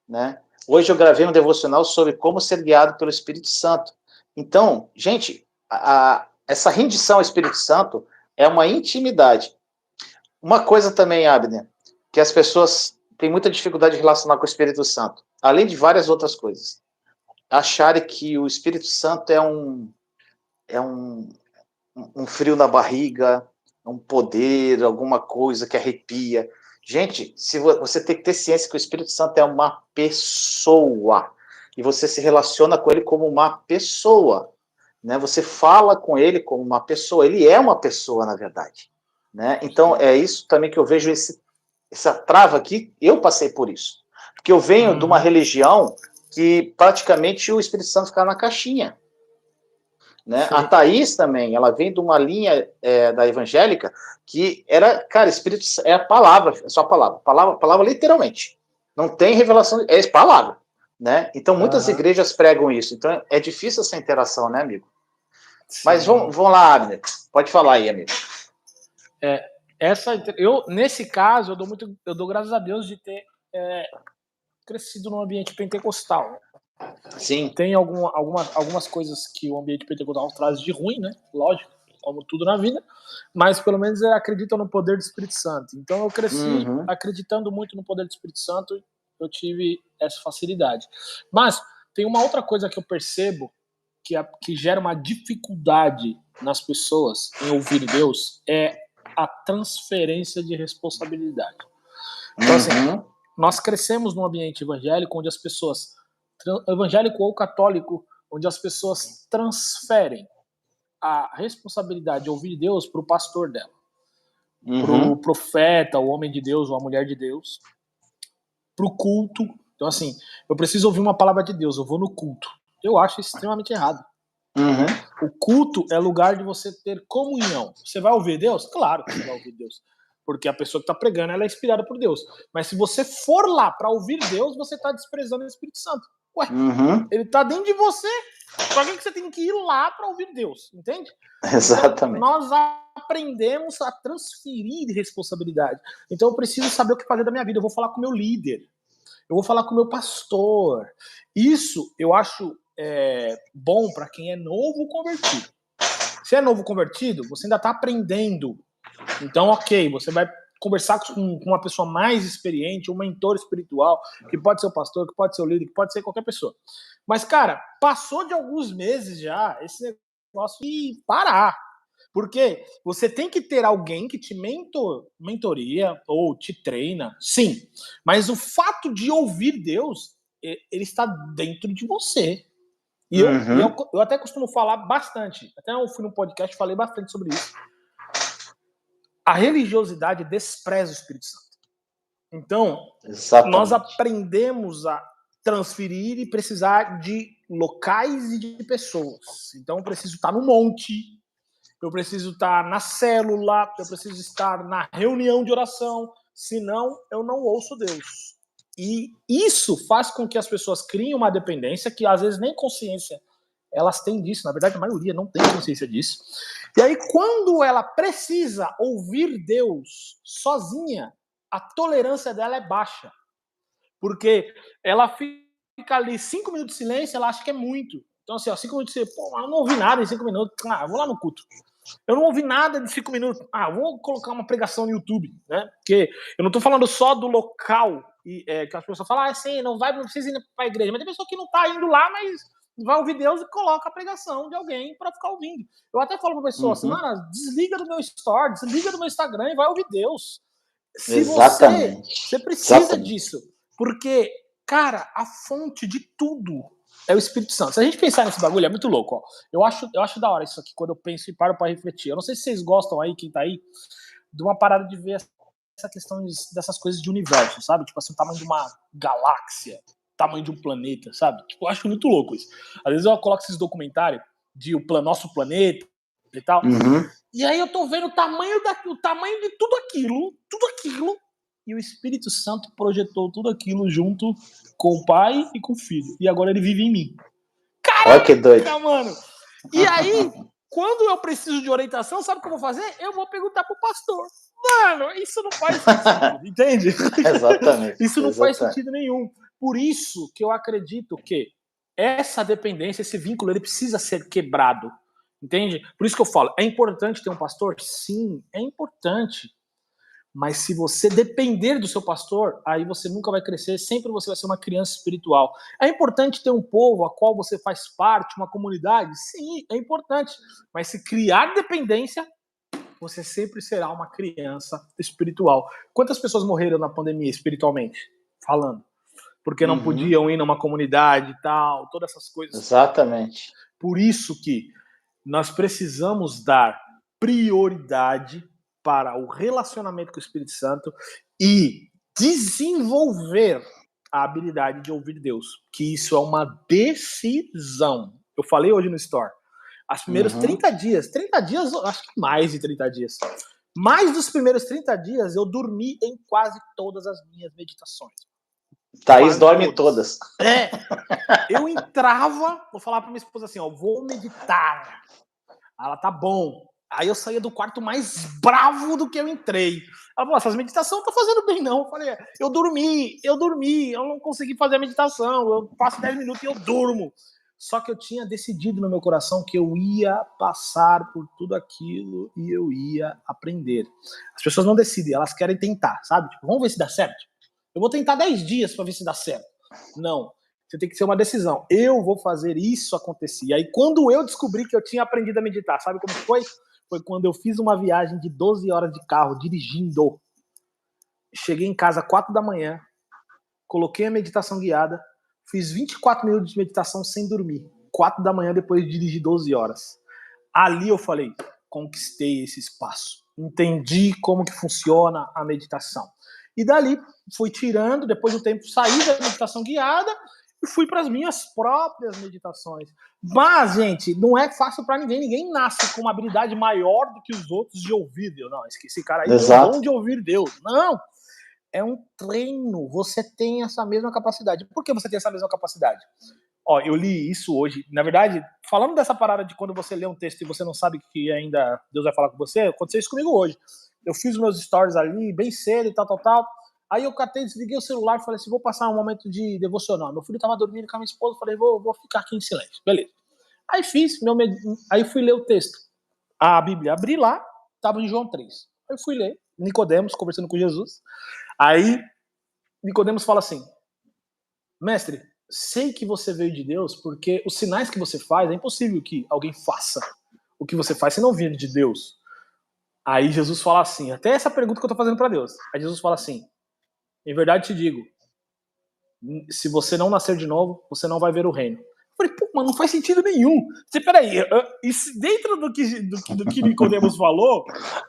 né? Hoje eu gravei um devocional sobre como ser guiado pelo Espírito Santo. Então, gente, essa rendição ao Espírito Santo é uma intimidade. Uma coisa também, Abner, que as pessoas têm muita dificuldade de relacionar com o Espírito Santo, além de várias outras coisas. Acharem que o Espírito Santo é um frio na barriga, um poder, alguma coisa que arrepia. Gente, se você tem que ter ciência que o Espírito Santo é uma pessoa, e você se relaciona com ele como uma pessoa, né? Você fala com ele como uma pessoa, ele é uma pessoa, na verdade, né? Então, é isso também que eu vejo essa trava aqui, eu passei por isso, porque eu venho de uma religião que praticamente o Espírito Santo fica na caixinha, né? A Thaís também, ela vem de uma linha da evangélica que era, cara, Espírito é a palavra, é só palavra literalmente. Não tem revelação, é palavra, né? Então muitas igrejas pregam isso. Então é difícil essa interação, né, amigo? Sim. Mas vamos lá, Abner. Pode falar aí, amigo. Nesse caso, eu dou graças a Deus de ter crescido num ambiente pentecostal. Sim. Tem algumas coisas que o ambiente pentecostal traz de ruim, né? Lógico, como tudo na vida, mas pelo menos acreditam no poder do Espírito Santo. Então eu cresci acreditando muito no poder do Espírito Santo, eu tive essa facilidade. Mas tem uma outra coisa que eu percebo que gera uma dificuldade nas pessoas em ouvir Deus, é a transferência de responsabilidade. Então, assim, nós crescemos num ambiente evangélico onde as pessoas, evangélico ou católico, onde as pessoas transferem a responsabilidade de ouvir Deus para o pastor dela, para o profeta, o homem de Deus ou a mulher de Deus, para o culto. Então, assim, eu preciso ouvir uma palavra de Deus, eu vou no culto. Eu acho extremamente errado. O culto é lugar de você ter comunhão. Você vai ouvir Deus? Claro que você vai ouvir Deus. Porque a pessoa que está pregando, ela é inspirada por Deus. Mas se você for lá para ouvir Deus, você está desprezando o Espírito Santo. Ué, ele está dentro de você. Para que você tem que ir lá para ouvir Deus? Entende? Exatamente. Então, nós aprendemos a transferir responsabilidade. Então eu preciso saber o que fazer da minha vida. Eu vou falar com o meu líder. Eu vou falar com o meu pastor. Isso eu acho bom para quem é novo convertido. Se é novo convertido, você ainda está aprendendo. Então, ok, você vai conversar com uma pessoa mais experiente, um mentor espiritual, que pode ser o pastor, que pode ser o líder, que pode ser qualquer pessoa. Mas, cara, passou de alguns meses já esse negócio de parar. Porque você tem que ter alguém que te mentoria ou te treina, sim. Mas o fato de ouvir Deus, ele está dentro de você. E eu até costumo falar bastante. Até eu fui no podcast e falei bastante sobre isso. A religiosidade despreza o Espírito Santo. Então, nós aprendemos a transferir e precisar de locais e de pessoas. Então, eu preciso estar no monte, eu preciso estar na célula, eu preciso estar na reunião de oração, senão eu não ouço Deus. E isso faz com que as pessoas criem uma dependência que às vezes nem consciência elas têm disso. Na verdade, a maioria não tem consciência disso. E aí, quando ela precisa ouvir Deus sozinha, a tolerância dela é baixa. Porque ela fica ali 5 minutos de silêncio, ela acha que é muito. Então, assim, 5 minutos de silêncio, pô, eu não ouvi nada em 5 minutos. Ah, vou lá no culto. Eu não ouvi nada de 5 minutos. Ah, vou colocar uma pregação no YouTube, né? Porque eu não tô falando só do local que as pessoas falam, assim, não precisa ir pra igreja. Mas tem pessoa que não tá indo lá, mas vai ouvir Deus e coloca a pregação de alguém para ficar ouvindo. Eu até falo pra pessoa assim, mano, desliga do meu story, desliga do meu Instagram e vai ouvir Deus. Se você precisa disso. Porque, cara, a fonte de tudo é o Espírito Santo. Se a gente pensar nesse bagulho, é muito louco, ó. Eu acho da hora isso aqui, quando eu penso e paro pra refletir. Eu não sei se vocês gostam aí, quem tá aí, de uma parada de ver essa questão dessas coisas de universo, sabe? Tipo assim, o tamanho de uma galáxia, tamanho de um planeta, sabe? Tipo, eu acho muito louco isso. Às vezes eu coloco esses documentários de nosso planeta e tal, e aí eu tô vendo o tamanho de tudo aquilo, e o Espírito Santo projetou tudo aquilo junto com o Pai e com o Filho. E agora ele vive em mim. Caraca, olha que doido, mano! E aí, quando eu preciso de orientação, sabe o que eu vou fazer? Eu vou perguntar pro pastor. Mano, isso não faz sentido, entende? Exatamente. Isso não faz sentido nenhum. Por isso que eu acredito que essa dependência, esse vínculo, ele precisa ser quebrado. Entende? Por isso que eu falo, é importante ter um pastor? Sim, é importante. Mas se você depender do seu pastor, aí você nunca vai crescer, sempre você vai ser uma criança espiritual. É importante ter um povo a qual você faz parte, uma comunidade? Sim, é importante. Mas se criar dependência, você sempre será uma criança espiritual. Quantas pessoas morreram na pandemia espiritualmente? Falando. Porque não podiam ir numa comunidade e tal, todas essas coisas. Exatamente. Por isso que nós precisamos dar prioridade para o relacionamento com o Espírito Santo e desenvolver a habilidade de ouvir Deus, que isso é uma decisão. Eu falei hoje no Store, os primeiros 30 dias, acho que mais de 30 dias, mais dos primeiros 30 dias eu dormi em quase todas as minhas meditações. Thaís dorme todas. Eu entrava, vou falar para minha esposa assim, ó, vou meditar. Ela, tá bom. Aí eu saía do quarto mais bravo do que eu entrei. Ela falou, essas meditações não estão fazendo bem, não. Eu falei, eu dormi, eu não consegui fazer a meditação, eu passo 10 minutos e eu durmo. Só que eu tinha decidido no meu coração que eu ia passar por tudo aquilo e eu ia aprender. As pessoas não decidem, elas querem tentar, sabe? Tipo, vamos ver se dá certo. Eu vou tentar 10 dias para ver se dá certo. Não. Você tem que ser uma decisão. Eu vou fazer isso acontecer. E aí, quando eu descobri que eu tinha aprendido a meditar, sabe como foi? Foi quando eu fiz uma viagem de 12 horas de carro, dirigindo. Cheguei em casa às 4 da manhã, coloquei a meditação guiada, fiz 24 minutos de meditação sem dormir. 4 da manhã, depois de dirigir 12 horas. Ali eu falei, conquistei esse espaço. Entendi como que funciona a meditação. E dali, fui tirando, depois do tempo, saí da meditação guiada e fui para as minhas próprias meditações. Mas, gente, não é fácil para ninguém. Ninguém nasce com uma habilidade maior do que os outros de ouvir Deus. Não, esse cara aí tem o dom de ouvir Deus. Não, é um treino. Você tem essa mesma capacidade. Por que você tem essa mesma capacidade? Ó, eu li isso hoje. Na verdade, falando dessa parada de quando você lê um texto e você não sabe que ainda Deus vai falar com você, aconteceu isso comigo hoje. Eu fiz meus stories ali, bem cedo e tal. Aí eu catei, desliguei o celular e falei assim, vou passar um momento de devocional. Meu filho tava dormindo com a minha esposa, falei, vou ficar aqui em silêncio. Beleza. Aí aí fui ler o texto. A Bíblia, abri lá, tava em João 3. Aí fui ler, Nicodemos, conversando com Jesus. Aí Nicodemos fala assim, mestre, sei que você veio de Deus porque os sinais que você faz, é impossível que alguém faça o que você faz se não vir de Deus. Aí Jesus fala assim, até essa pergunta que eu tô fazendo para Deus. Aí Jesus fala assim, em verdade te digo, se você não nascer de novo, você não vai ver o reino. Eu falei, pô, mas não faz sentido nenhum. Peraí, isso dentro do que Nicodemos falou,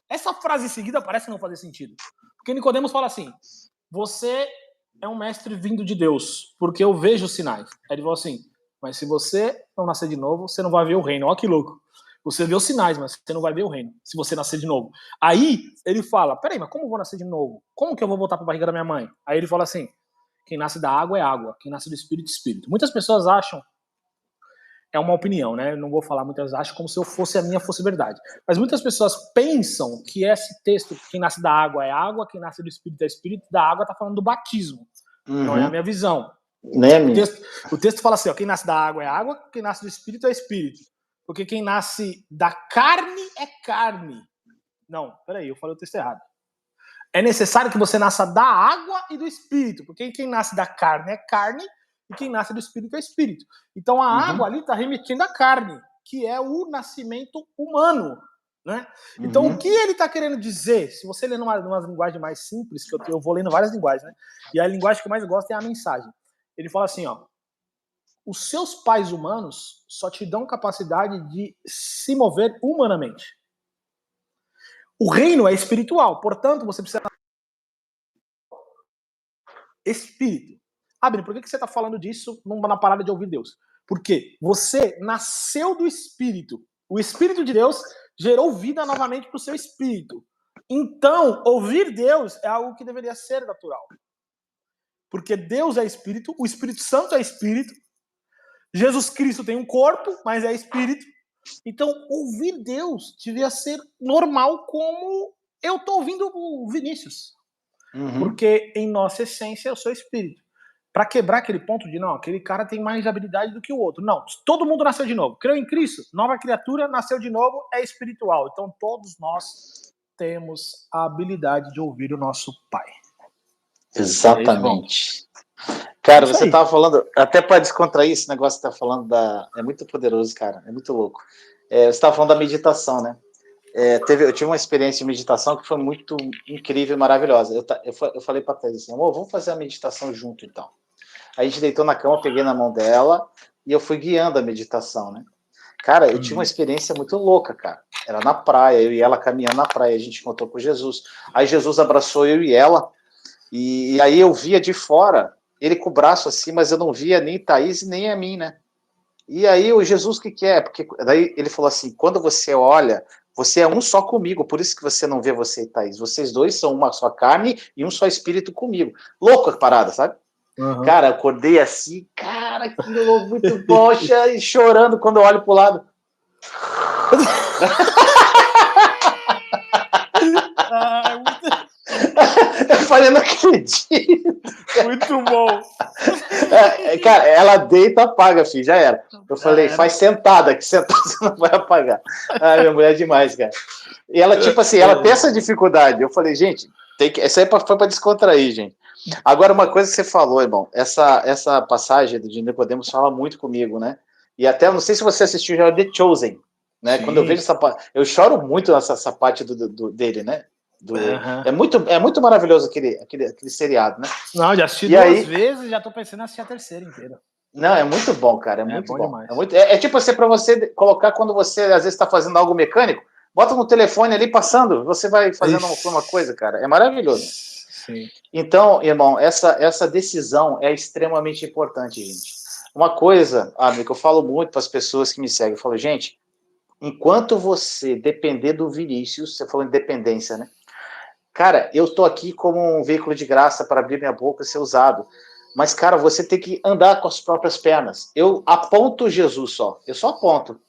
essa frase em seguida parece não fazer sentido. Porque Nicodemos fala assim, você é um mestre vindo de Deus, porque eu vejo os sinais. Aí ele falou assim, mas se você não nascer de novo, você não vai ver o reino. Olha que louco. Você vê os sinais, mas você não vai ver o reino, se você nascer de novo. Aí ele fala, peraí, mas como eu vou nascer de novo? Como que eu vou voltar para a barriga da minha mãe? Aí ele fala assim, quem nasce da água é água, quem nasce do espírito é espírito. Muitas pessoas acham, é uma opinião, né? Não vou falar, muitas acham como se eu fosse a minha fosse verdade. Mas muitas pessoas pensam que esse texto, quem nasce da água é água, quem nasce do espírito é espírito, da água tá falando do batismo. Não é a minha visão. O texto fala assim, ó, quem nasce da água é água, quem nasce do espírito é espírito. Porque quem nasce da carne é carne. Não, peraí, eu falei o texto errado. É necessário que você nasça da água e do espírito, porque quem nasce da carne é carne e quem nasce do espírito é espírito. Então a água ali está remetendo à carne, que é o nascimento humano, né? Então o que ele está querendo dizer, se você ler numa linguagem mais simples, que eu vou lendo várias linguagens, né? E a linguagem que eu mais gosto é a mensagem. Ele fala assim, ó, os seus pais humanos só te dão capacidade de se mover humanamente. O reino é espiritual, portanto, você precisa espírito. Abner, por que você está falando disso na parada de ouvir Deus? Porque você nasceu do espírito. O espírito de Deus gerou vida novamente para o seu espírito. Então, ouvir Deus é algo que deveria ser natural. Porque Deus é espírito, o Espírito Santo é espírito, Jesus Cristo tem um corpo, mas é espírito. Então, ouvir Deus devia ser normal, como eu estou ouvindo o Vinícius. Porque, em nossa essência, eu sou espírito. Para quebrar aquele ponto de, não, aquele cara tem mais habilidade do que o outro. Não, todo mundo nasceu de novo. Creu em Cristo, nova criatura, nasceu de novo, é espiritual. Então, todos nós temos a habilidade de ouvir o nosso Pai. Exatamente. Cara, Isso você aí. estava falando, até para descontrair esse negócio que você está falando, é muito poderoso, cara, é muito louco. Você estava falando da meditação, né? Eu tive uma experiência de meditação que foi muito incrível e maravilhosa. Eu falei para a Thais assim, amor, vamos fazer a meditação junto, então. Aí a gente deitou na cama, eu peguei na mão dela e eu fui guiando a meditação, né? Cara, eu tive uma experiência muito louca, cara. Era na praia, eu e ela caminhando na praia, a gente encontrou com Jesus. Aí Jesus abraçou eu e ela, e aí eu via de fora, ele com o braço assim, mas eu não via nem Thaís nem a mim, né? E aí o Jesus, o que é? Porque daí ele falou assim, quando você olha, você é um só comigo, por isso que você não vê você e Thaís. Vocês dois são uma só carne e um só espírito comigo. Louco a parada, sabe? Uhum. Cara, acordei assim, cara, que louco, muito bom, e chorando quando eu olho pro lado. Eu falei, não acredito. Muito bom. Cara, ela deita, apaga, filho, já era. Eu falei, faz sentada, que sentada você não vai apagar. Ah, minha mulher é demais, cara. E ela, tipo assim, ela tem essa dificuldade. Eu falei, gente, essa aí foi para descontrair, gente. Agora, uma coisa que você falou, irmão, essa passagem de Nicodemos fala muito comigo, né? E até, não sei se você assistiu já The Chosen, né? Sim. Quando eu vejo essa parte, eu choro muito nessa parte dele, né? É muito maravilhoso aquele seriado, né? Não, já assisti duas vezes e já tô pensando em assistir a terceira inteira. Não, é muito bom, cara, é muito bom. Demais. É tipo assim, para você colocar quando você, às vezes, está fazendo algo mecânico, bota no telefone ali passando, você vai fazendo uma coisa, cara. É maravilhoso. Sim. Então, irmão, essa decisão é extremamente importante, gente. Uma coisa, amigo, que eu falo muito para as pessoas que me seguem, eu falo, gente, enquanto você depender do Vinícius, você falou em dependência, né? Cara, eu tô aqui como um veículo de graça para abrir minha boca e ser usado. Mas, cara, você tem que andar com as próprias pernas. Eu aponto Jesus só. Eu só aponto.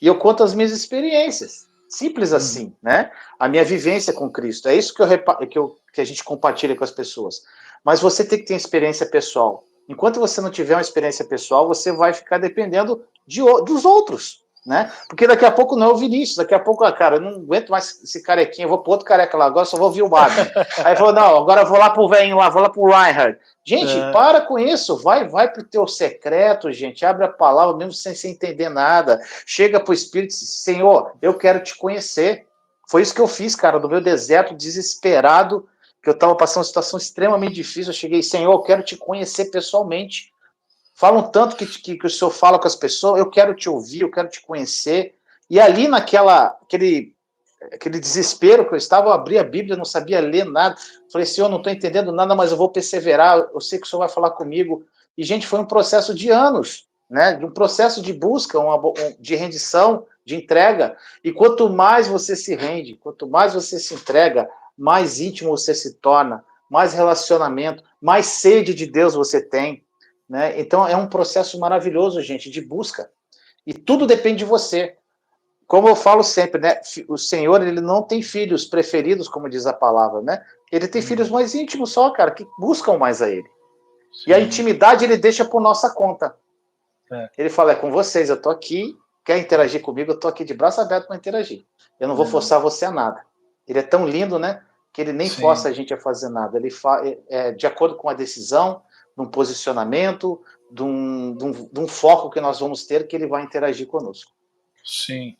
E eu conto as minhas experiências. Simples assim, né? A minha vivência com Cristo. É isso que a gente compartilha com as pessoas. Mas você tem que ter experiência pessoal. Enquanto você não tiver uma experiência pessoal, você vai ficar dependendo dos outros, né? Porque daqui a pouco não é o Vinícius, daqui a pouco, cara, eu não aguento mais esse carequinha, eu vou pro outro careca lá, agora só vou ouvir o Wagner. Aí falou, não, agora eu vou lá pro velhinho lá, vou lá pro Reinhard. Gente, para com isso, vai pro teu secreto, gente, abre a palavra mesmo sem entender nada, chega pro Espírito e diz, Senhor, eu quero te conhecer. Foi isso que eu fiz, cara, no meu deserto, desesperado, que eu tava passando uma situação extremamente difícil, eu cheguei, Senhor, eu quero te conhecer pessoalmente. Falam tanto que o senhor fala com as pessoas, eu quero te ouvir, eu quero te conhecer. E ali aquele desespero que eu estava, eu abri a Bíblia, não sabia ler nada. Falei, Senhor, não estou entendendo nada, mas eu vou perseverar, eu sei que o Senhor vai falar comigo. E, gente, foi um processo de anos, né? De um processo de busca, de rendição, de entrega. E quanto mais você se rende, quanto mais você se entrega, mais íntimo você se torna, mais relacionamento, mais sede de Deus você tem. Né? Então, é um processo maravilhoso, gente, de busca. E tudo depende de você. Como eu falo sempre, né? O Senhor, ele não tem filhos preferidos, como diz a palavra, né? Ele tem filhos mais íntimos só, cara, que buscam mais a ele. Sim. E a intimidade ele deixa por nossa conta. Ele fala, é com vocês, eu tô aqui, quer interagir comigo, eu tô aqui de braço aberto para interagir. Eu não vou forçar você a nada. Ele é tão lindo, né? Que ele nem força a gente a fazer nada. Ele de acordo com a decisão, de um posicionamento, de um foco que nós vamos ter, que ele vai interagir conosco. Sim.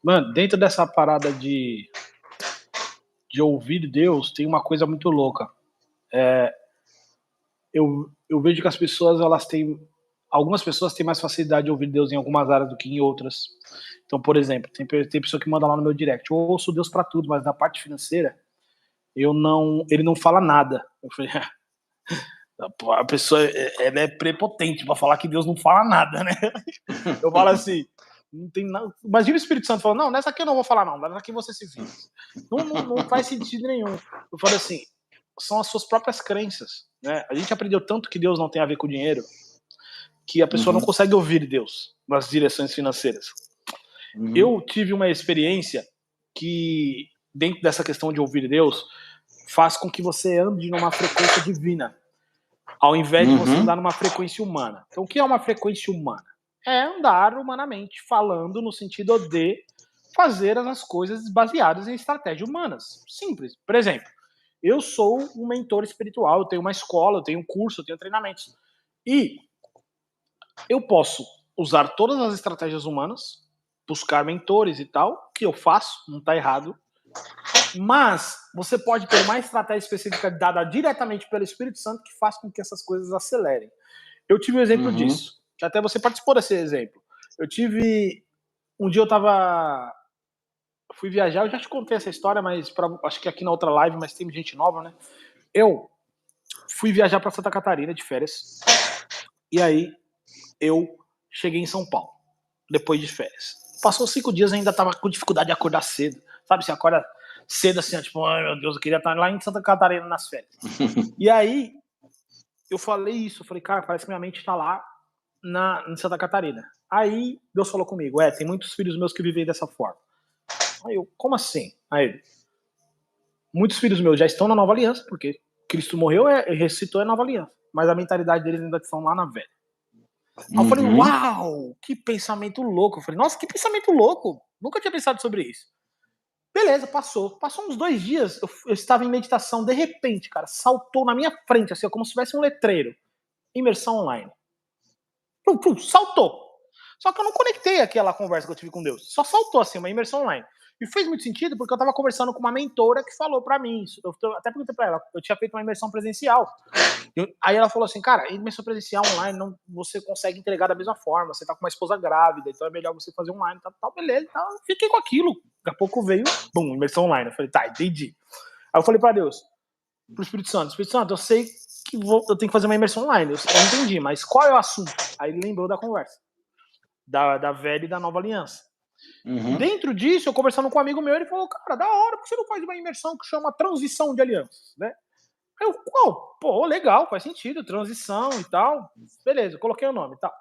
Mano, dentro dessa parada de ouvir Deus, tem uma coisa muito louca. Eu vejo que as pessoas, algumas pessoas têm mais facilidade de ouvir Deus em algumas áreas do que em outras. Então, por exemplo, tem pessoa que manda lá no meu direct, eu ouço Deus pra tudo, mas na parte financeira, ele não fala nada. Eu falei, a pessoa ela é prepotente pra falar que Deus não fala nada, né? Eu falo assim, não tem nada. Imagina o Espírito Santo falando, não, nessa aqui eu não vou falar não, nessa aqui você se vira. Não faz sentido nenhum. Eu falo assim, são as suas próprias crenças, né? A gente aprendeu tanto que Deus não tem a ver com dinheiro, que a pessoa não consegue ouvir Deus nas direções financeiras. Eu tive uma experiência que, dentro dessa questão de ouvir Deus, faz com que você ande numa frequência divina, ao invés de você andar numa frequência humana. Então, o que é uma frequência humana? É andar humanamente, falando no sentido de fazer as coisas baseadas em estratégias humanas. Simples. Por exemplo, eu sou um mentor espiritual, eu tenho uma escola, eu tenho um curso, eu tenho treinamentos. E eu posso usar todas as estratégias humanas, buscar mentores e tal, que eu faço, não está errado. Mas você pode ter uma estratégia específica dada diretamente pelo Espírito Santo que faz com que essas coisas acelerem. Eu tive um exemplo disso, que até você participou desse exemplo. Um dia eu fui viajar, eu já te contei essa história, mas acho que aqui na outra live, mas tem gente nova, né? Eu fui viajar para Santa Catarina de férias, e aí eu cheguei em São Paulo, depois de férias. Passou 5 dias, ainda tava com dificuldade de acordar cedo. Sabe, você acorda cedo assim, tipo, ai meu Deus, eu queria estar lá em Santa Catarina nas férias. E aí, eu falei, cara, parece que minha mente tá lá em Santa Catarina. Aí, Deus falou comigo, tem muitos filhos meus que vivem dessa forma. Aí eu, como assim? Aí ele, muitos filhos meus já estão na nova aliança, porque Cristo morreu e ressuscitou a nova aliança. Mas a mentalidade deles ainda estão lá na velha. Aí eu falei, uau, que pensamento louco. Eu falei, nossa, que pensamento louco. Nunca tinha pensado sobre isso. Beleza, passou. Passou uns 2 dias, eu estava em meditação, de repente, cara, saltou na minha frente, assim, como se tivesse um letreiro. Imersão online. Saltou. Só que eu não conectei aquela conversa que eu tive com Deus. Só saltou, assim, uma imersão online. E fez muito sentido porque eu estava conversando com uma mentora que falou para mim isso. Eu até perguntei para ela, eu tinha feito uma imersão presencial. Aí ela falou assim, cara, imersão presencial online não, você consegue entregar da mesma forma, você tá com uma esposa grávida, então é melhor você fazer online, tal, beleza, tal. Fiquei com aquilo. Daqui a pouco veio, bum, imersão online. Eu falei, tá, entendi. Aí eu falei para Deus, pro Espírito Santo, eu sei que eu tenho que fazer uma imersão online, eu entendi, mas qual é o assunto? Aí ele lembrou da conversa, da velha e da nova aliança. Dentro disso, eu conversando com um amigo meu, ele falou, cara, da hora, por que você não faz uma imersão que chama transição de alianças, né? Aí eu, pô, legal, faz sentido, transição e tal. Beleza, coloquei o nome e tal.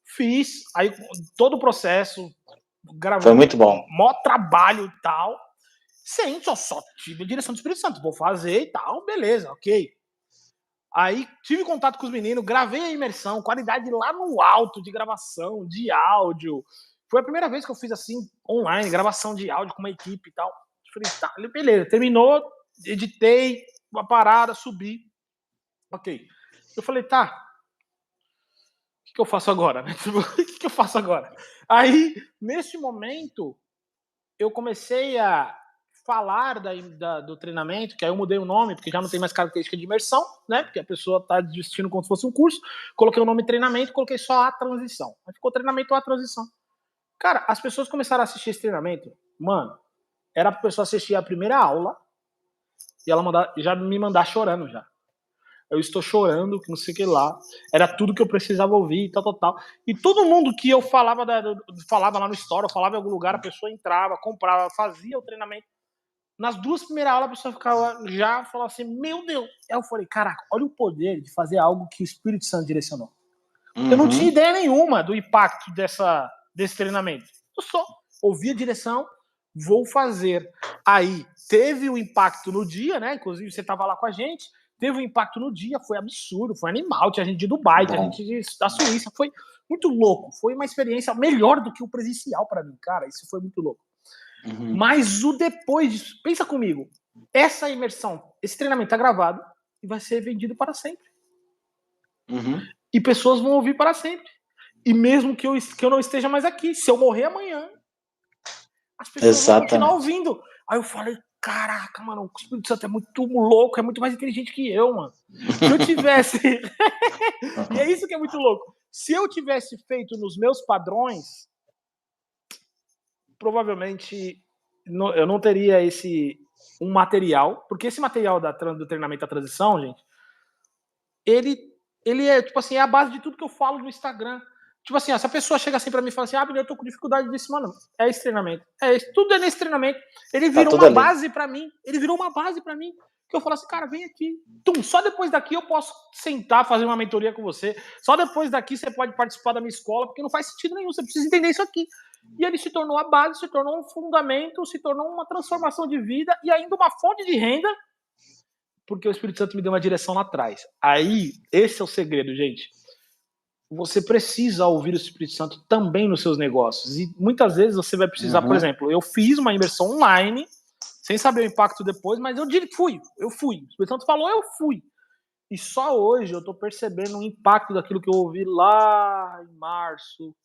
Fiz, aí todo o processo, gravando. Foi muito bom. Mó trabalho e tal. Sem, só tive a direção do Espírito Santo, vou fazer e tal, beleza, ok. Aí tive contato com os meninos, gravei a imersão, qualidade lá no alto de gravação, de áudio. Foi a primeira vez que eu fiz assim, online, gravação de áudio com uma equipe e tal. Falei, tá, beleza, terminou, editei uma parada, subi. Ok. Eu falei, tá, o que eu faço agora? O que eu faço agora? Aí, nesse momento, eu comecei a falar do treinamento, que aí eu mudei o nome, porque já não tem mais característica de imersão, né? Porque a pessoa está desistindo como se fosse um curso. Coloquei o nome treinamento, coloquei só a transição. Aí ficou treinamento a transição. Cara, as pessoas começaram a assistir esse treinamento. Mano, era pra pessoa assistir a primeira aula e ela já me mandar chorando já. Eu estou chorando, que não sei o que lá. Era tudo que eu precisava ouvir, tal. E todo mundo que eu falava lá no store, eu falava em algum lugar, a pessoa entrava, comprava, fazia o treinamento. Nas 2 primeiras aulas, a pessoa ficava já falava assim, meu Deus. Aí eu falei, caraca, olha o poder de fazer algo que o Espírito Santo direcionou. Eu não tinha ideia nenhuma do impacto desse treinamento. Eu só ouvi a direção, vou fazer. Aí teve um impacto no dia, né? Inclusive você estava lá com a gente. Teve um impacto no dia, foi absurdo, foi animal. Tinha gente de Dubai, tinha gente da Suíça, foi muito louco. Foi uma experiência melhor do que o presencial para mim, cara. Isso foi muito louco. Mas o depois disso, pensa comigo, essa imersão, esse treinamento tá gravado e vai ser vendido para sempre. E pessoas vão ouvir para sempre. E mesmo que eu não esteja mais aqui, se eu morrer amanhã, as pessoas vão continuar ouvindo. Aí eu falei, caraca, mano, o Espírito Santo é muito louco, é muito mais inteligente que eu, mano. Se eu tivesse... E é isso que é muito louco. Se eu tivesse feito nos meus padrões, provavelmente eu não teria um material, porque esse material do treinamento da transição, gente, ele é, tipo assim, é a base de tudo que eu falo no Instagram. Tipo assim, se a pessoa chega assim pra mim e fala assim, eu tô com dificuldade disso, mano, é esse treinamento. Tudo é nesse treinamento. Ele virou uma base pra mim. Ele virou uma base pra mim. Que eu falo assim, cara, vem aqui. Só depois daqui eu posso sentar, fazer uma mentoria com você. Só depois daqui você pode participar da minha escola, porque não faz sentido nenhum. Você precisa entender isso aqui. E ele se tornou a base, se tornou um fundamento, se tornou uma transformação de vida e ainda uma fonte de renda, porque o Espírito Santo me deu uma direção lá atrás. Aí, esse é o segredo, gente. você precisa ouvir o Espírito Santo também nos seus negócios. E muitas vezes você vai precisar, por exemplo, eu fiz uma imersão online, sem saber o impacto depois, mas eu fui. O Espírito Santo falou, eu fui. E só hoje eu estou percebendo o impacto daquilo que eu ouvi lá em março,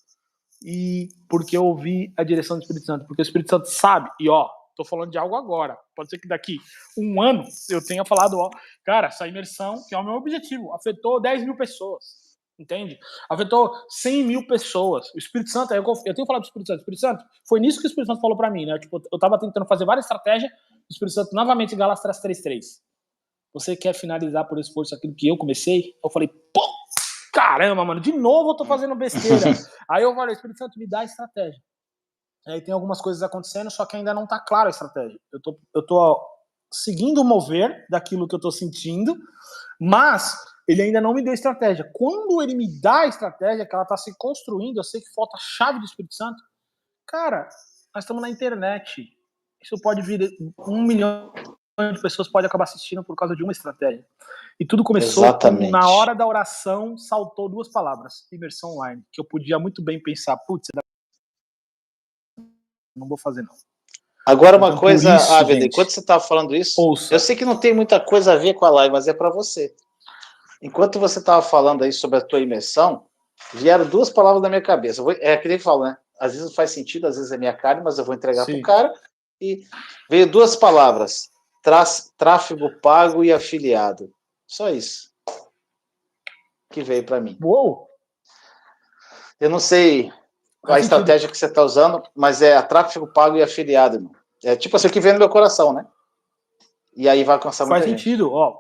e porque eu ouvi a direção do Espírito Santo, porque o Espírito Santo sabe, e tô falando de algo agora, pode ser que daqui um ano eu tenha falado, cara, essa imersão, que é o meu objetivo, afetou 10 mil pessoas, entende? Afetou 100 mil pessoas. O Espírito Santo, eu tenho falado do Espírito Santo, foi nisso que o Espírito Santo falou para mim, né? Tipo, eu tava tentando fazer várias estratégias, o Espírito Santo novamente, Gálatas 3:3. Você quer finalizar por esforço aquilo que eu comecei? Eu falei, pô, caramba, mano, de novo eu tô fazendo besteira. Aí eu falei, Espírito Santo, me dá a estratégia. Aí tem algumas coisas acontecendo, só que ainda não tá clara a estratégia. Eu tô seguindo o mover daquilo que eu tô sentindo, mas ele ainda não me deu estratégia. Quando ele me dá a estratégia, que ela tá se construindo, eu sei que falta a chave do Espírito Santo. Cara, nós estamos na internet. Isso pode vir 1 milhão de pessoas pode acabar assistindo por causa de uma estratégia. E tudo começou com, na hora da oração, saltou 2 palavras, imersão online, que eu podia muito bem pensar, putz, não vou fazer não. Agora uma coisa, Abner, enquanto você estava falando isso, ouça. Eu sei que não tem muita coisa a ver com a live, mas é para você. Enquanto você estava falando aí sobre a tua imersão, vieram 2 palavras na minha cabeça. É aquele que fala, né? Às vezes não faz sentido, às vezes é minha carne, mas eu vou entregar para o cara. E veio 2 palavras, tráfego pago e afiliado. Só isso que veio para mim. Uou! Eu não sei qual a estratégia que você está usando, mas é tráfego pago e afiliado, irmão. É tipo assim, o que vem no meu coração, né? E aí vai alcançar muita gente. Faz sentido, ó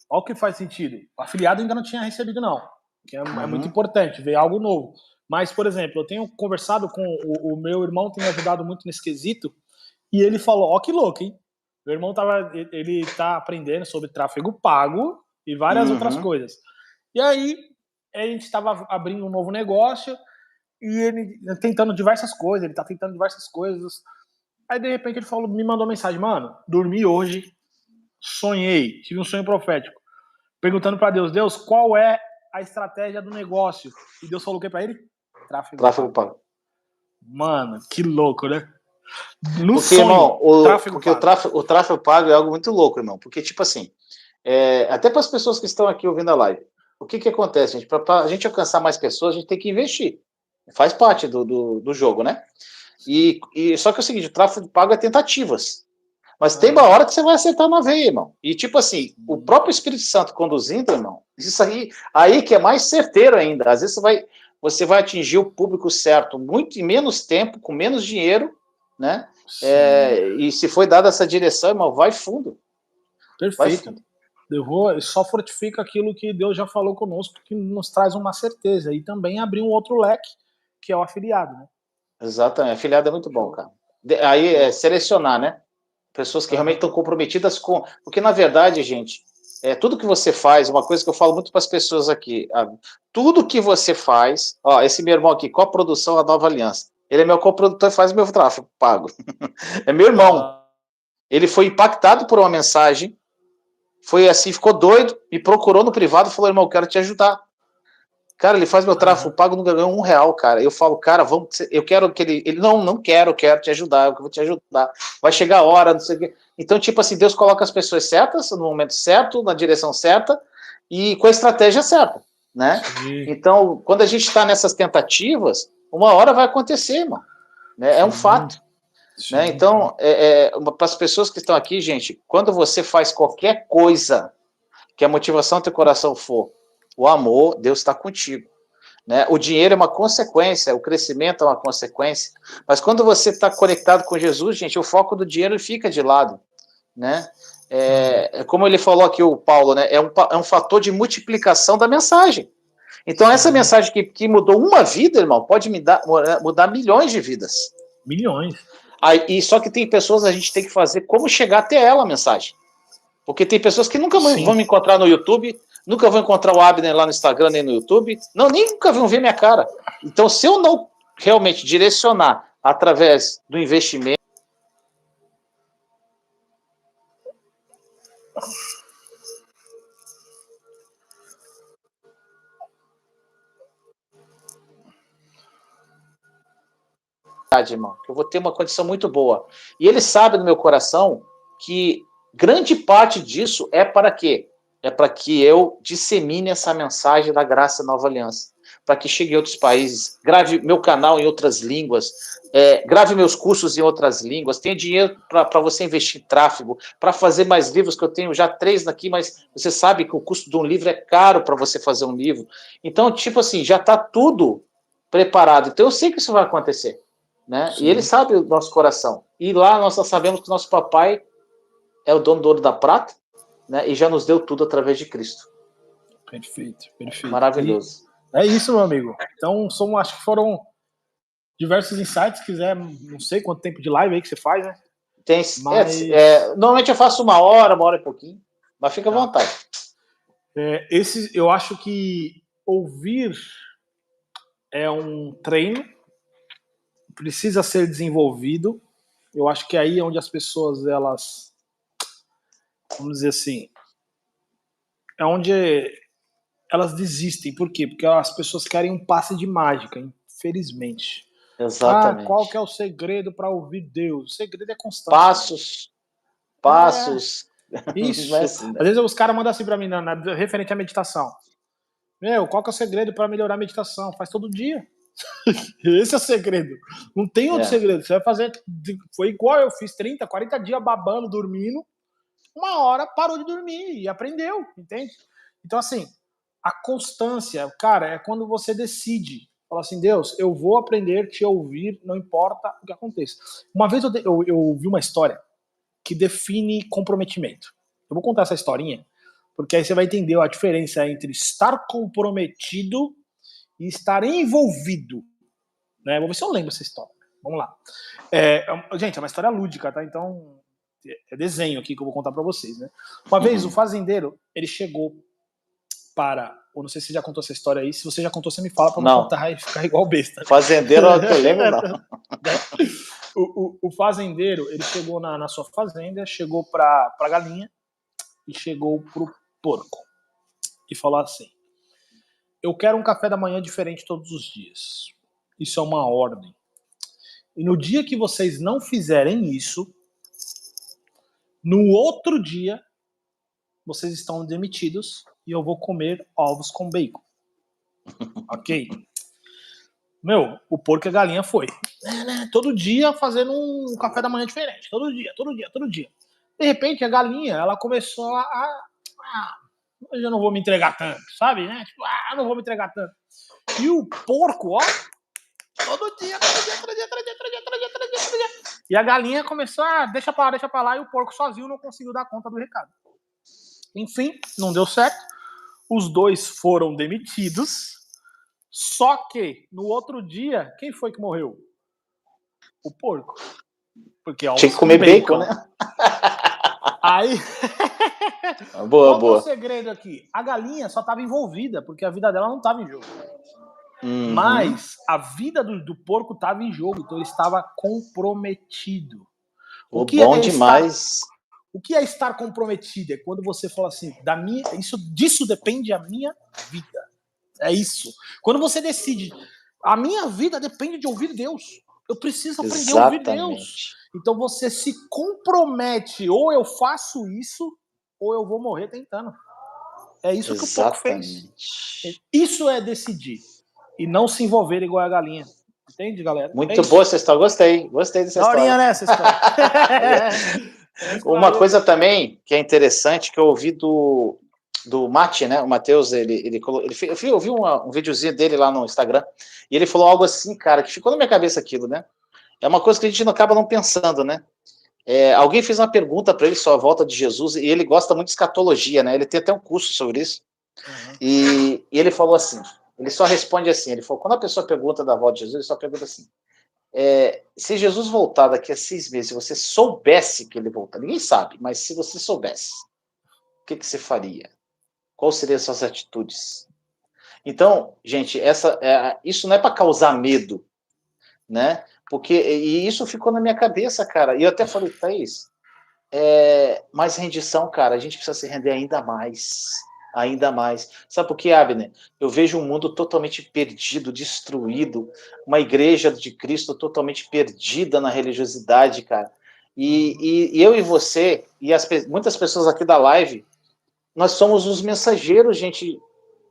o que faz sentido. O afiliado ainda não tinha recebido, não. Que é muito importante, ver algo novo. Mas, por exemplo, eu tenho conversado com o meu irmão, tem ajudado muito nesse quesito, e ele falou, que louco, hein? Meu irmão ele tá aprendendo sobre tráfego pago e várias outras coisas. E aí, a gente estava abrindo um novo negócio, e ele tentando diversas coisas, ele tá tentando diversas coisas. Aí, de repente, ele falou, me mandou mensagem, mano, dormi hoje, sonhei, tive um sonho profético, perguntando para Deus, qual é a estratégia do negócio? E Deus falou o que para ele? Tráfego pago. Mano, que louco, né? No porque, sonho, irmão, o tráfego pago é algo muito louco, irmão. Porque, tipo assim, até para as pessoas que estão aqui ouvindo a live, o que acontece, gente? Para a gente alcançar mais pessoas, a gente tem que investir. Faz parte do jogo, né? E só que é o seguinte, o tráfego pago é tentativas. Mas tem uma hora que você vai acertar na veia, irmão. E tipo assim, o próprio Espírito Santo conduzindo, irmão, isso aí que é mais certeiro ainda. Às vezes você vai atingir o público certo muito em menos tempo, com menos dinheiro, né? E se foi dada essa direção, irmão, vai fundo. Perfeito. Vai fundo. Só fortifica aquilo que Deus já falou conosco, que nos traz uma certeza. E também abrir um outro leque, que é o afiliado, né? Exatamente. Afiliado é muito bom, cara. Aí é selecionar, né? Pessoas que realmente estão comprometidas com... Porque, na verdade, gente, tudo que você faz, uma coisa que eu falo muito para as pessoas aqui, tudo que você faz... esse meu irmão aqui, coprodução, a Nova Aliança. Ele é meu coprodutor e faz meu tráfego pago. É meu irmão. Ele foi impactado por uma mensagem, foi assim, ficou doido, me procurou no privado e falou, irmão, eu quero te ajudar. Cara, ele faz meu tráfego pago, nunca ganhou R$1, cara. Eu falo, cara, eu quero que ele não quero, eu quero te ajudar, eu vou te ajudar. Vai chegar a hora, não sei o quê. Então, tipo assim, Deus coloca as pessoas certas, no momento certo, na direção certa e com a estratégia certa, né? Sim. Então, quando a gente está nessas tentativas, uma hora vai acontecer, irmão. Né? É um fato. Né? Então, para as pessoas que estão aqui, gente, quando você faz qualquer coisa que a motivação do teu coração for o amor, Deus está contigo. Né? O dinheiro é uma consequência, o crescimento é uma consequência, mas quando você está conectado com Jesus, gente, o foco do dinheiro fica de lado. Né? Como ele falou aqui, o Paulo, né? É um fator de multiplicação da mensagem. Então, essa mensagem que mudou uma vida, irmão, pode mudar milhões de vidas. Milhões. E só que tem pessoas, a gente tem que fazer como chegar até ela, a mensagem. Porque tem pessoas que nunca vão me encontrar no YouTube, nunca vão encontrar o Abner lá no Instagram, nem no YouTube, nunca vão ver minha cara. Então, se eu não realmente direcionar através do investimento, irmão, que eu vou ter uma condição muito boa. E ele sabe no meu coração que grande parte disso é para quê? É para que eu dissemine essa mensagem da graça da nova aliança, para que chegue em outros países, grave meu canal em outras línguas, grave meus cursos em outras línguas, tenha dinheiro para você investir em tráfego, para fazer mais livros, que eu tenho já 3 aqui, mas você sabe que o custo de um livro é caro para você fazer um livro. Então, tipo assim, já está tudo preparado. Então, eu sei que isso vai acontecer, né? E ele sabe o nosso coração. E lá nós sabemos que nosso papai é o dono do ouro da prata, né? E já nos deu tudo através de Cristo. Perfeito. Maravilhoso. E é isso, meu amigo. Então, acho que foram diversos insights. Se quiser, não sei quanto tempo de live aí que você faz, né? Mas... normalmente eu faço 1 hora, 1 hora e pouquinho, mas fica à vontade. Eu acho que ouvir é um treino, precisa ser desenvolvido. Eu acho que aí é onde as pessoas, elas, vamos dizer assim, é onde elas desistem. Por quê? Porque as pessoas querem um passe de mágica, infelizmente. Exatamente. Qual que é o segredo para ouvir Deus? O segredo é constância. Passos. Isso. Assim, né? Às vezes os caras mandam assim para mim, referente à meditação. Qual que é o segredo para melhorar a meditação? Faz todo dia. Esse é o segredo. Não tem outro segredo. Você vai fazer. Foi igual eu fiz 30, 40 dias babando, dormindo. 1 hora parou de dormir e aprendeu, entende? Então, assim, a constância, cara, é quando você decide. Fala assim, Deus, eu vou aprender a te ouvir, não importa o que aconteça. Uma vez eu vi uma história que define comprometimento. Eu vou contar essa historinha, porque aí você vai entender a diferença entre estar comprometido e estar envolvido. Né? Vou ver se eu lembro essa história. Vamos lá. Gente, é uma história lúdica, tá? Então, é desenho aqui que eu vou contar para vocês, né? Uma vez o fazendeiro, ele chegou para... Eu não sei se você já contou essa história aí. Se você já contou, você me fala para não contar e ficar igual besta. Né? Fazendeiro, eu lembro, não. O fazendeiro, ele chegou na sua fazenda, chegou para a galinha e chegou pro porco. E falou assim, eu quero um café da manhã diferente todos os dias. Isso é uma ordem. E no dia que vocês não fizerem isso, no outro dia, vocês estão demitidos e eu vou comer ovos com bacon. Ok? O porco e a galinha foi. Todo dia fazendo um café da manhã diferente. Todo dia. De repente, a galinha, ela começou hoje eu não vou me entregar tanto, sabe? Né? Tipo, não vou me entregar tanto. E o porco, todo dia. E a galinha começou deixa pra lá, e o porco sozinho não conseguiu dar conta do recado. Enfim, não deu certo. Os dois foram demitidos. Só que, no outro dia, quem foi que morreu? O porco. Porque tinha que comer bacon, né? Aí... Boa. Qual é o segredo aqui? A galinha só estava envolvida, porque a vida dela não estava em jogo. Mas a vida do porco estava em jogo, então ele estava comprometido. O que bom demais. O que é estar comprometido? É quando você fala assim, disso depende a minha vida. É isso. Quando você decide, a minha vida depende de ouvir Deus. Eu preciso aprender a ouvir Deus. Então você se compromete, ou eu faço isso, ou eu vou morrer tentando. É isso que o porco fez. Isso é decidir. E não se envolver igual a galinha. Entende, galera? Muito boa essa história. Gostei dessa história. Daorinha nessa história. Uma coisa também que é interessante, que eu ouvi do Mate, né? O Matheus, eu vi um videozinho dele lá no Instagram, e ele falou algo assim, cara, que ficou na minha cabeça aquilo, né? É uma coisa que a gente acaba não pensando, né? Alguém fez uma pergunta para ele sobre a volta de Jesus, e ele gosta muito de escatologia, né? Ele tem até um curso sobre isso. E ele falou assim, ele só responde assim, ele falou, quando a pessoa pergunta da volta de Jesus, ele só pergunta assim, se Jesus voltar daqui a 6 meses, se você soubesse que ele voltar, ninguém sabe, mas se você soubesse, o que você faria? Quais seriam as suas atitudes? Então, gente, isso não é para causar medo, né? E isso ficou na minha cabeça, cara. E eu até falei, Thaís, mais rendição, cara. A gente precisa se render ainda mais. ainda mais. Sabe por quê, Abner? Eu vejo um mundo totalmente perdido, destruído, uma igreja de Cristo totalmente perdida na religiosidade, cara. E eu e você, e muitas pessoas aqui da live, nós somos os mensageiros, gente,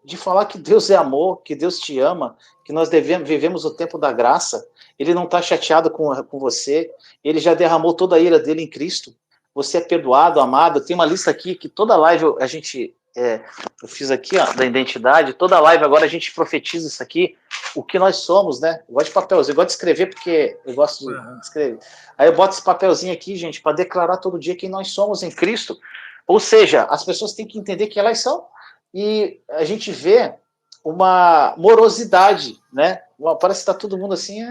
de falar que Deus é amor, que Deus te ama, que nós vivemos o tempo da graça. Ele não está chateado com você, ele já derramou toda a ira dele em Cristo. Você é perdoado, amado. Tem uma lista aqui que toda live a gente... eu fiz aqui, ó, da identidade. Toda live agora a gente profetiza isso aqui, o que nós somos, né? Eu gosto de papelzinho, eu gosto de escrever porque eu gosto de escrever. Aí eu boto esse papelzinho aqui, gente, para declarar todo dia quem nós somos em Cristo. Ou seja, as pessoas têm que entender que elas são. E a gente vê uma morosidade, né? Parece que está todo mundo assim...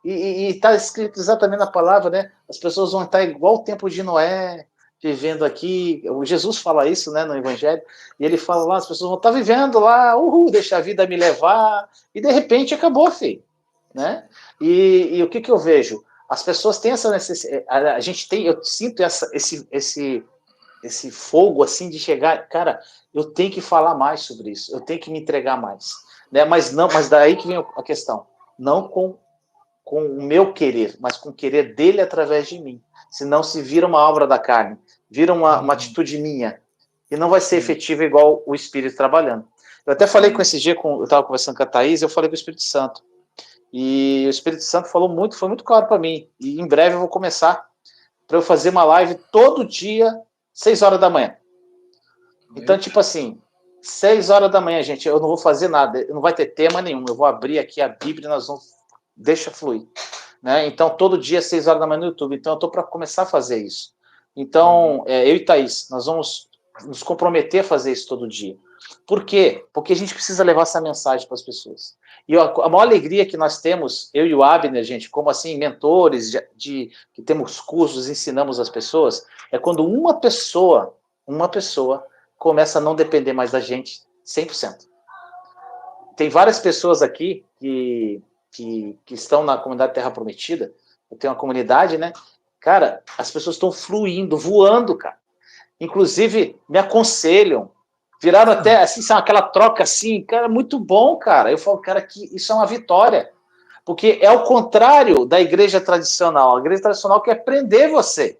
E está escrito exatamente na palavra, né? As pessoas vão estar igual o tempo de Noé, vivendo aqui. O Jesus fala isso, né, no Evangelho, e ele fala lá, as pessoas vão estar vivendo lá, deixa a vida me levar, e de repente acabou, filho, né? E o que eu vejo? As pessoas têm essa necessidade, a gente tem, eu sinto esse fogo assim de chegar, cara, eu tenho que falar mais sobre isso, eu tenho que me entregar mais, né? Mas daí que vem a questão, não com o meu querer, mas com o querer dele através de mim. Senão se vira uma obra da carne, vira uma atitude minha, e não vai ser efetiva igual o Espírito trabalhando. Eu até falei com esse dia, eu estava conversando com a Thaís, eu falei com o Espírito Santo. E o Espírito Santo foi muito claro para mim. E em breve eu vou começar para eu fazer uma live todo dia, 6 horas da manhã. Então, tipo assim, 6 horas da manhã, gente, eu não vou fazer nada, não vai ter tema nenhum. Eu vou abrir aqui a Bíblia e nós vamos... Deixa fluir. Né? Então, todo dia, 6 horas da manhã no YouTube. Então, eu estou para começar a fazer isso. Então, eu e Thaís, nós vamos nos comprometer a fazer isso todo dia. Por quê? Porque a gente precisa levar essa mensagem para as pessoas. E a maior alegria que nós temos, eu e o Abner, gente, como assim, mentores, que temos cursos, ensinamos as pessoas, é quando uma pessoa começa a não depender mais da gente 100%. Tem várias pessoas aqui que estão na comunidade Terra Prometida, eu tenho uma comunidade, né? Cara, as pessoas estão fluindo, voando, cara. Inclusive, me aconselham, viraram até, assim, aquela troca assim, cara, muito bom, cara. Eu falo, cara, que isso é uma vitória, porque é o contrário da igreja tradicional. A igreja tradicional quer prender você.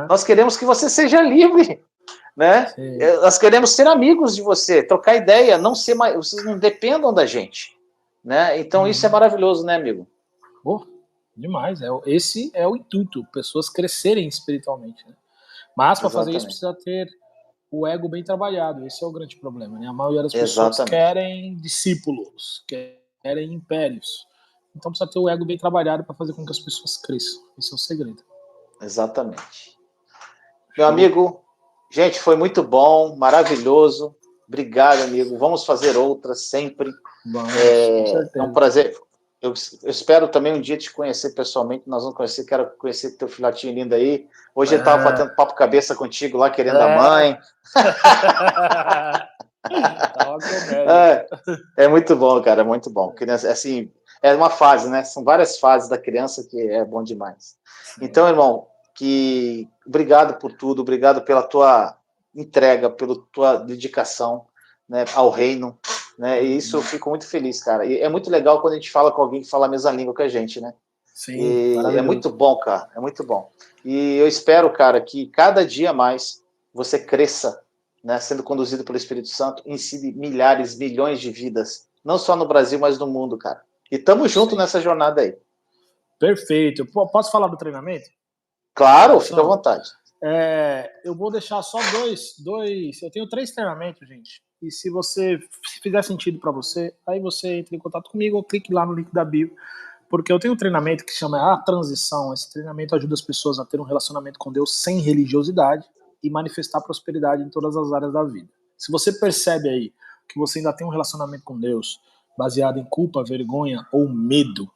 Nós queremos que você seja livre, né? Sim. Nós queremos ser amigos de você, trocar ideia, não ser mais, vocês não dependam da gente. Né? Então isso é maravilhoso, né, amigo? Demais. Esse é o intuito, pessoas crescerem espiritualmente. Né? Mas para fazer isso precisa ter o ego bem trabalhado. Esse é o grande problema. Né? A maioria das pessoas querem discípulos, querem impérios. Então precisa ter o ego bem trabalhado para fazer com que as pessoas cresçam. Esse é o segredo. Exatamente. Meu amigo, gente, foi muito bom, maravilhoso. Obrigado, amigo. Vamos fazer outras sempre. É um prazer. Eu espero também um dia te conhecer pessoalmente. Nós vamos conhecer, quero conhecer teu filhotinho lindo aí. Hoje ele estava batendo papo cabeça contigo lá, querendo a mãe. É muito bom, cara, é muito bom. Criança, assim, é uma fase, né? São várias fases da criança que é bom demais. Então, irmão, obrigado por tudo, obrigado pela tua entrega, pela tua dedicação, né, ao reino. Né? E isso eu fico muito feliz, cara. E é muito legal quando a gente fala com alguém que fala a mesma língua que a gente, né? Sim, e é muito bom, cara. É muito bom. E eu espero, cara, que cada dia mais você cresça, né, sendo conduzido pelo Espírito Santo, ensine milhares, milhões de vidas, não só no Brasil, mas no mundo, cara. E tamo junto nessa jornada aí. Perfeito. Posso falar do treinamento? Claro, fica à vontade. Eu vou deixar só dois. Eu tenho 3 treinamentos, gente. E se fizer sentido para você, aí você entra em contato comigo ou clique lá no link da bio. Porque eu tenho um treinamento que chama A Transição. Esse treinamento ajuda as pessoas a ter um relacionamento com Deus sem religiosidade e manifestar prosperidade em todas as áreas da vida. Se você percebe aí que você ainda tem um relacionamento com Deus baseado em culpa, vergonha ou medo,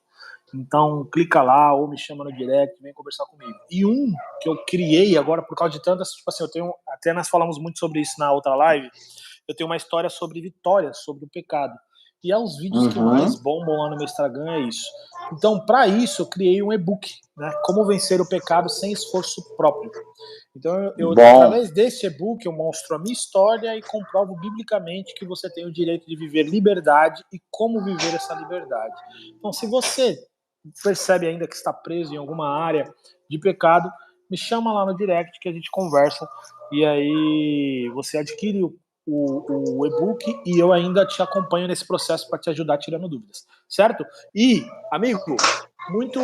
então clica lá ou me chama no direct, vem conversar comigo. E um que eu criei agora por causa de tantas, tipo assim, até nós falamos muito sobre isso na outra live, eu tenho uma história sobre vitórias, sobre o pecado. E é os vídeos que mais bombam lá no meu Instagram, é isso. Então, para isso, eu criei um e-book, né? Como vencer o pecado sem esforço próprio. Então, Bom. através desse e-book, eu mostro a minha história e comprovo biblicamente que você tem o direito de viver liberdade e como viver essa liberdade. Então, se você percebe ainda que está preso em alguma área de pecado, me chama lá no direct que a gente conversa e aí você adquire o e-book e eu ainda te acompanho nesse processo para te ajudar tirando dúvidas, certo? E, amigo, muito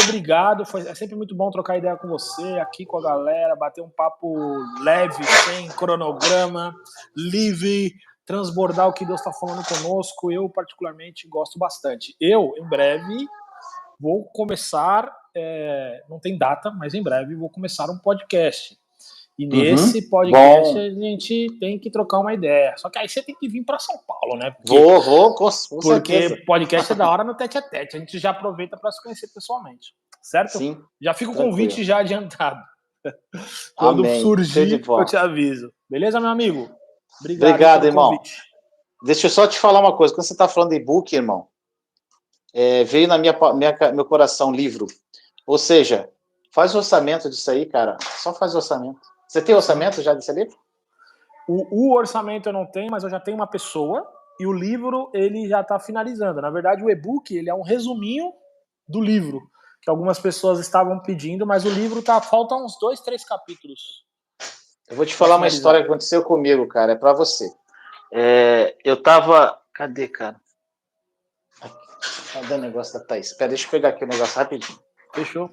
obrigado, é sempre muito bom trocar ideia com você, aqui com a galera, bater um papo leve, sem cronograma, livre, transbordar o que Deus está falando conosco. Eu, particularmente, gosto bastante. Eu, em breve, vou começar, não tem data, mas em breve vou começar um podcast. E nesse podcast a gente tem que trocar uma ideia. Só que aí você tem que vir para São Paulo, né? Vou, com certeza. Porque podcast é da hora no tete-a-tete. A gente já aproveita para se conhecer pessoalmente. Certo? Sim. Já fica o convite já adiantado. Quando surgir, eu te aviso. Beleza, meu amigo? Obrigado, irmão. Convite. Deixa eu só te falar uma coisa. Quando você está falando de e-book, irmão, veio na meu coração livro. Ou seja, faz o orçamento disso aí, cara. Só faz o orçamento. Você tem orçamento já desse livro? O orçamento eu não tenho, mas eu já tenho uma pessoa e o livro ele já está finalizando. Na verdade, o e-book ele é um resuminho do livro que algumas pessoas estavam pedindo, mas o livro falta uns 2, 3 capítulos. Eu vou te falar uma história que aconteceu comigo, cara. É para você. Eu tava... Cadê, cara? Cadê o negócio da Thaís? Espera, deixa eu pegar aqui o negócio rapidinho. Fechou.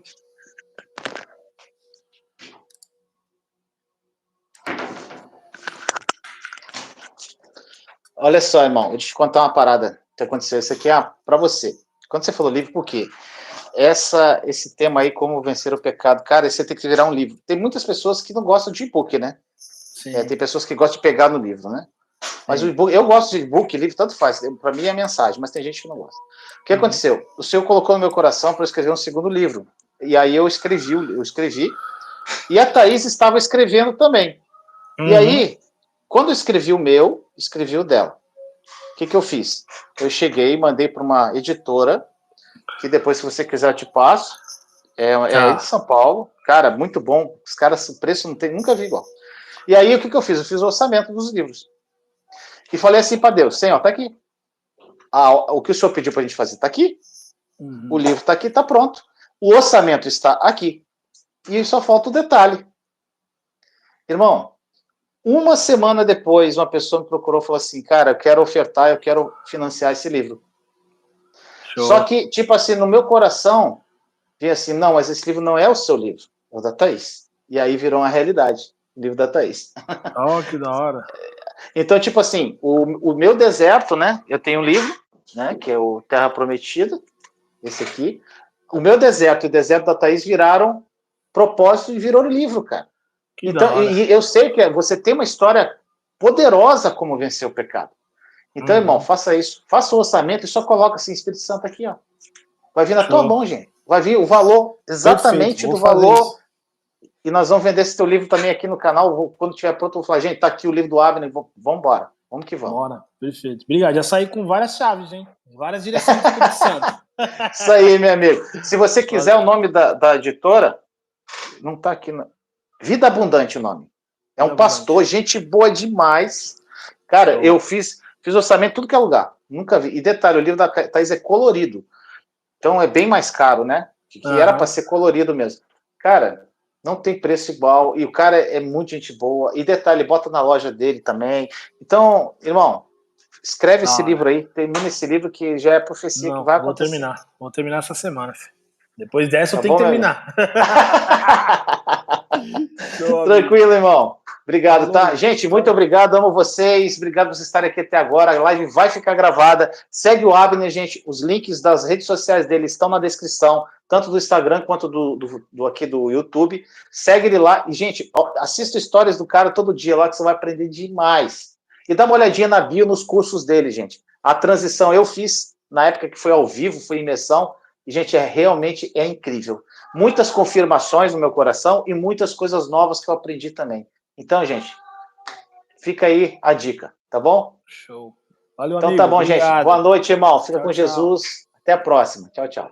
Olha só, irmão, deixa eu te contar uma parada que aconteceu. Isso aqui é para você. Quando você falou livro, por quê? Esse tema aí, como vencer o pecado, cara, você tem que virar um livro. Tem muitas pessoas que não gostam de e-book, né? Tem pessoas que gostam de pegar no livro, né? Mas o e-book, eu gosto de e-book, livro, tanto faz. Para mim é mensagem, mas tem gente que não gosta. O que aconteceu? O Senhor colocou no meu coração para eu escrever um segundo livro. E aí eu escrevi. E a Thaís estava escrevendo também. E aí, quando eu escrevi o meu, escrevi o dela. O que eu fiz? Eu cheguei e mandei para uma editora, que depois, se você quiser, eu te passo. É de São Paulo. Cara, muito bom. Os caras, o preço não tem, nunca vi igual. E aí, o que eu fiz? Eu fiz o orçamento dos livros. E falei assim para Deus, Senhor, tá aqui. O que o Senhor pediu para a gente fazer tá aqui. O livro tá aqui, tá pronto. O orçamento está aqui. E só falta o detalhe. Irmão, uma semana depois, uma pessoa me procurou e falou assim, cara, eu quero ofertar, eu quero financiar esse livro. Show. Só que, tipo assim, no meu coração, vi assim, não, mas esse livro não é o seu livro, é o da Thaís. E aí virou uma realidade, o livro da Thaís. Oh, que da hora. Então, tipo assim, o meu deserto, né, eu tenho um livro, né, que é o Terra Prometida, esse aqui. O meu deserto e o deserto da Thaís viraram propósito e virou livro, cara. Que então, e eu sei que você tem uma história poderosa como vencer o pecado. Então, irmão, faça isso. Faça o orçamento e só coloca assim, Espírito Santo aqui, ó. Vai vir na tua mão, gente. Vai vir o valor exatamente do valor. Isso. E nós vamos vender esse teu livro também aqui no canal. Quando tiver pronto, eu vou falar, gente, tá aqui o livro do Abner. Vamos embora. Vamos que vamos. Bora. Perfeito. Obrigado. Já saí com várias chaves, hein? Várias direções do Espírito Santo. Isso aí, meu amigo. Se você quiser o nome da editora, não tá aqui. Vida Abundante o nome. É um pastor, gente boa demais. Cara, eu fiz orçamento tudo que é lugar. Nunca vi. E detalhe, o livro da Thaís é colorido. Então é bem mais caro, né? Que era para ser colorido mesmo. Cara, não tem preço igual. E o cara é muito gente boa. E detalhe, bota na loja dele também. Então, irmão, escreve esse livro aí. Termina esse livro que já é profecia que vai acontecer. Vou terminar essa semana, filho. Depois dessa eu tenho que terminar. Tranquilo, irmão. Obrigado, tá? Gente, muito obrigado, amo vocês. Obrigado por vocês estarem aqui até agora. A live vai ficar gravada. Segue o Abner, gente. Os links das redes sociais dele estão na descrição, tanto do Instagram quanto aqui do YouTube. Segue ele lá. E, gente, assista histórias do cara todo dia lá, que você vai aprender demais. E dá uma olhadinha na bio, nos cursos dele, gente. A transição eu fiz na época que foi ao vivo, foi imersão. E, gente, realmente é incrível. Muitas confirmações no meu coração e muitas coisas novas que eu aprendi também. Então, gente, fica aí a dica, tá bom? Show. Valeu, então, amigo. Tá bom, obrigado. Gente. Boa noite, irmão. Fica tchau, com Jesus. Até a próxima. Tchau, tchau.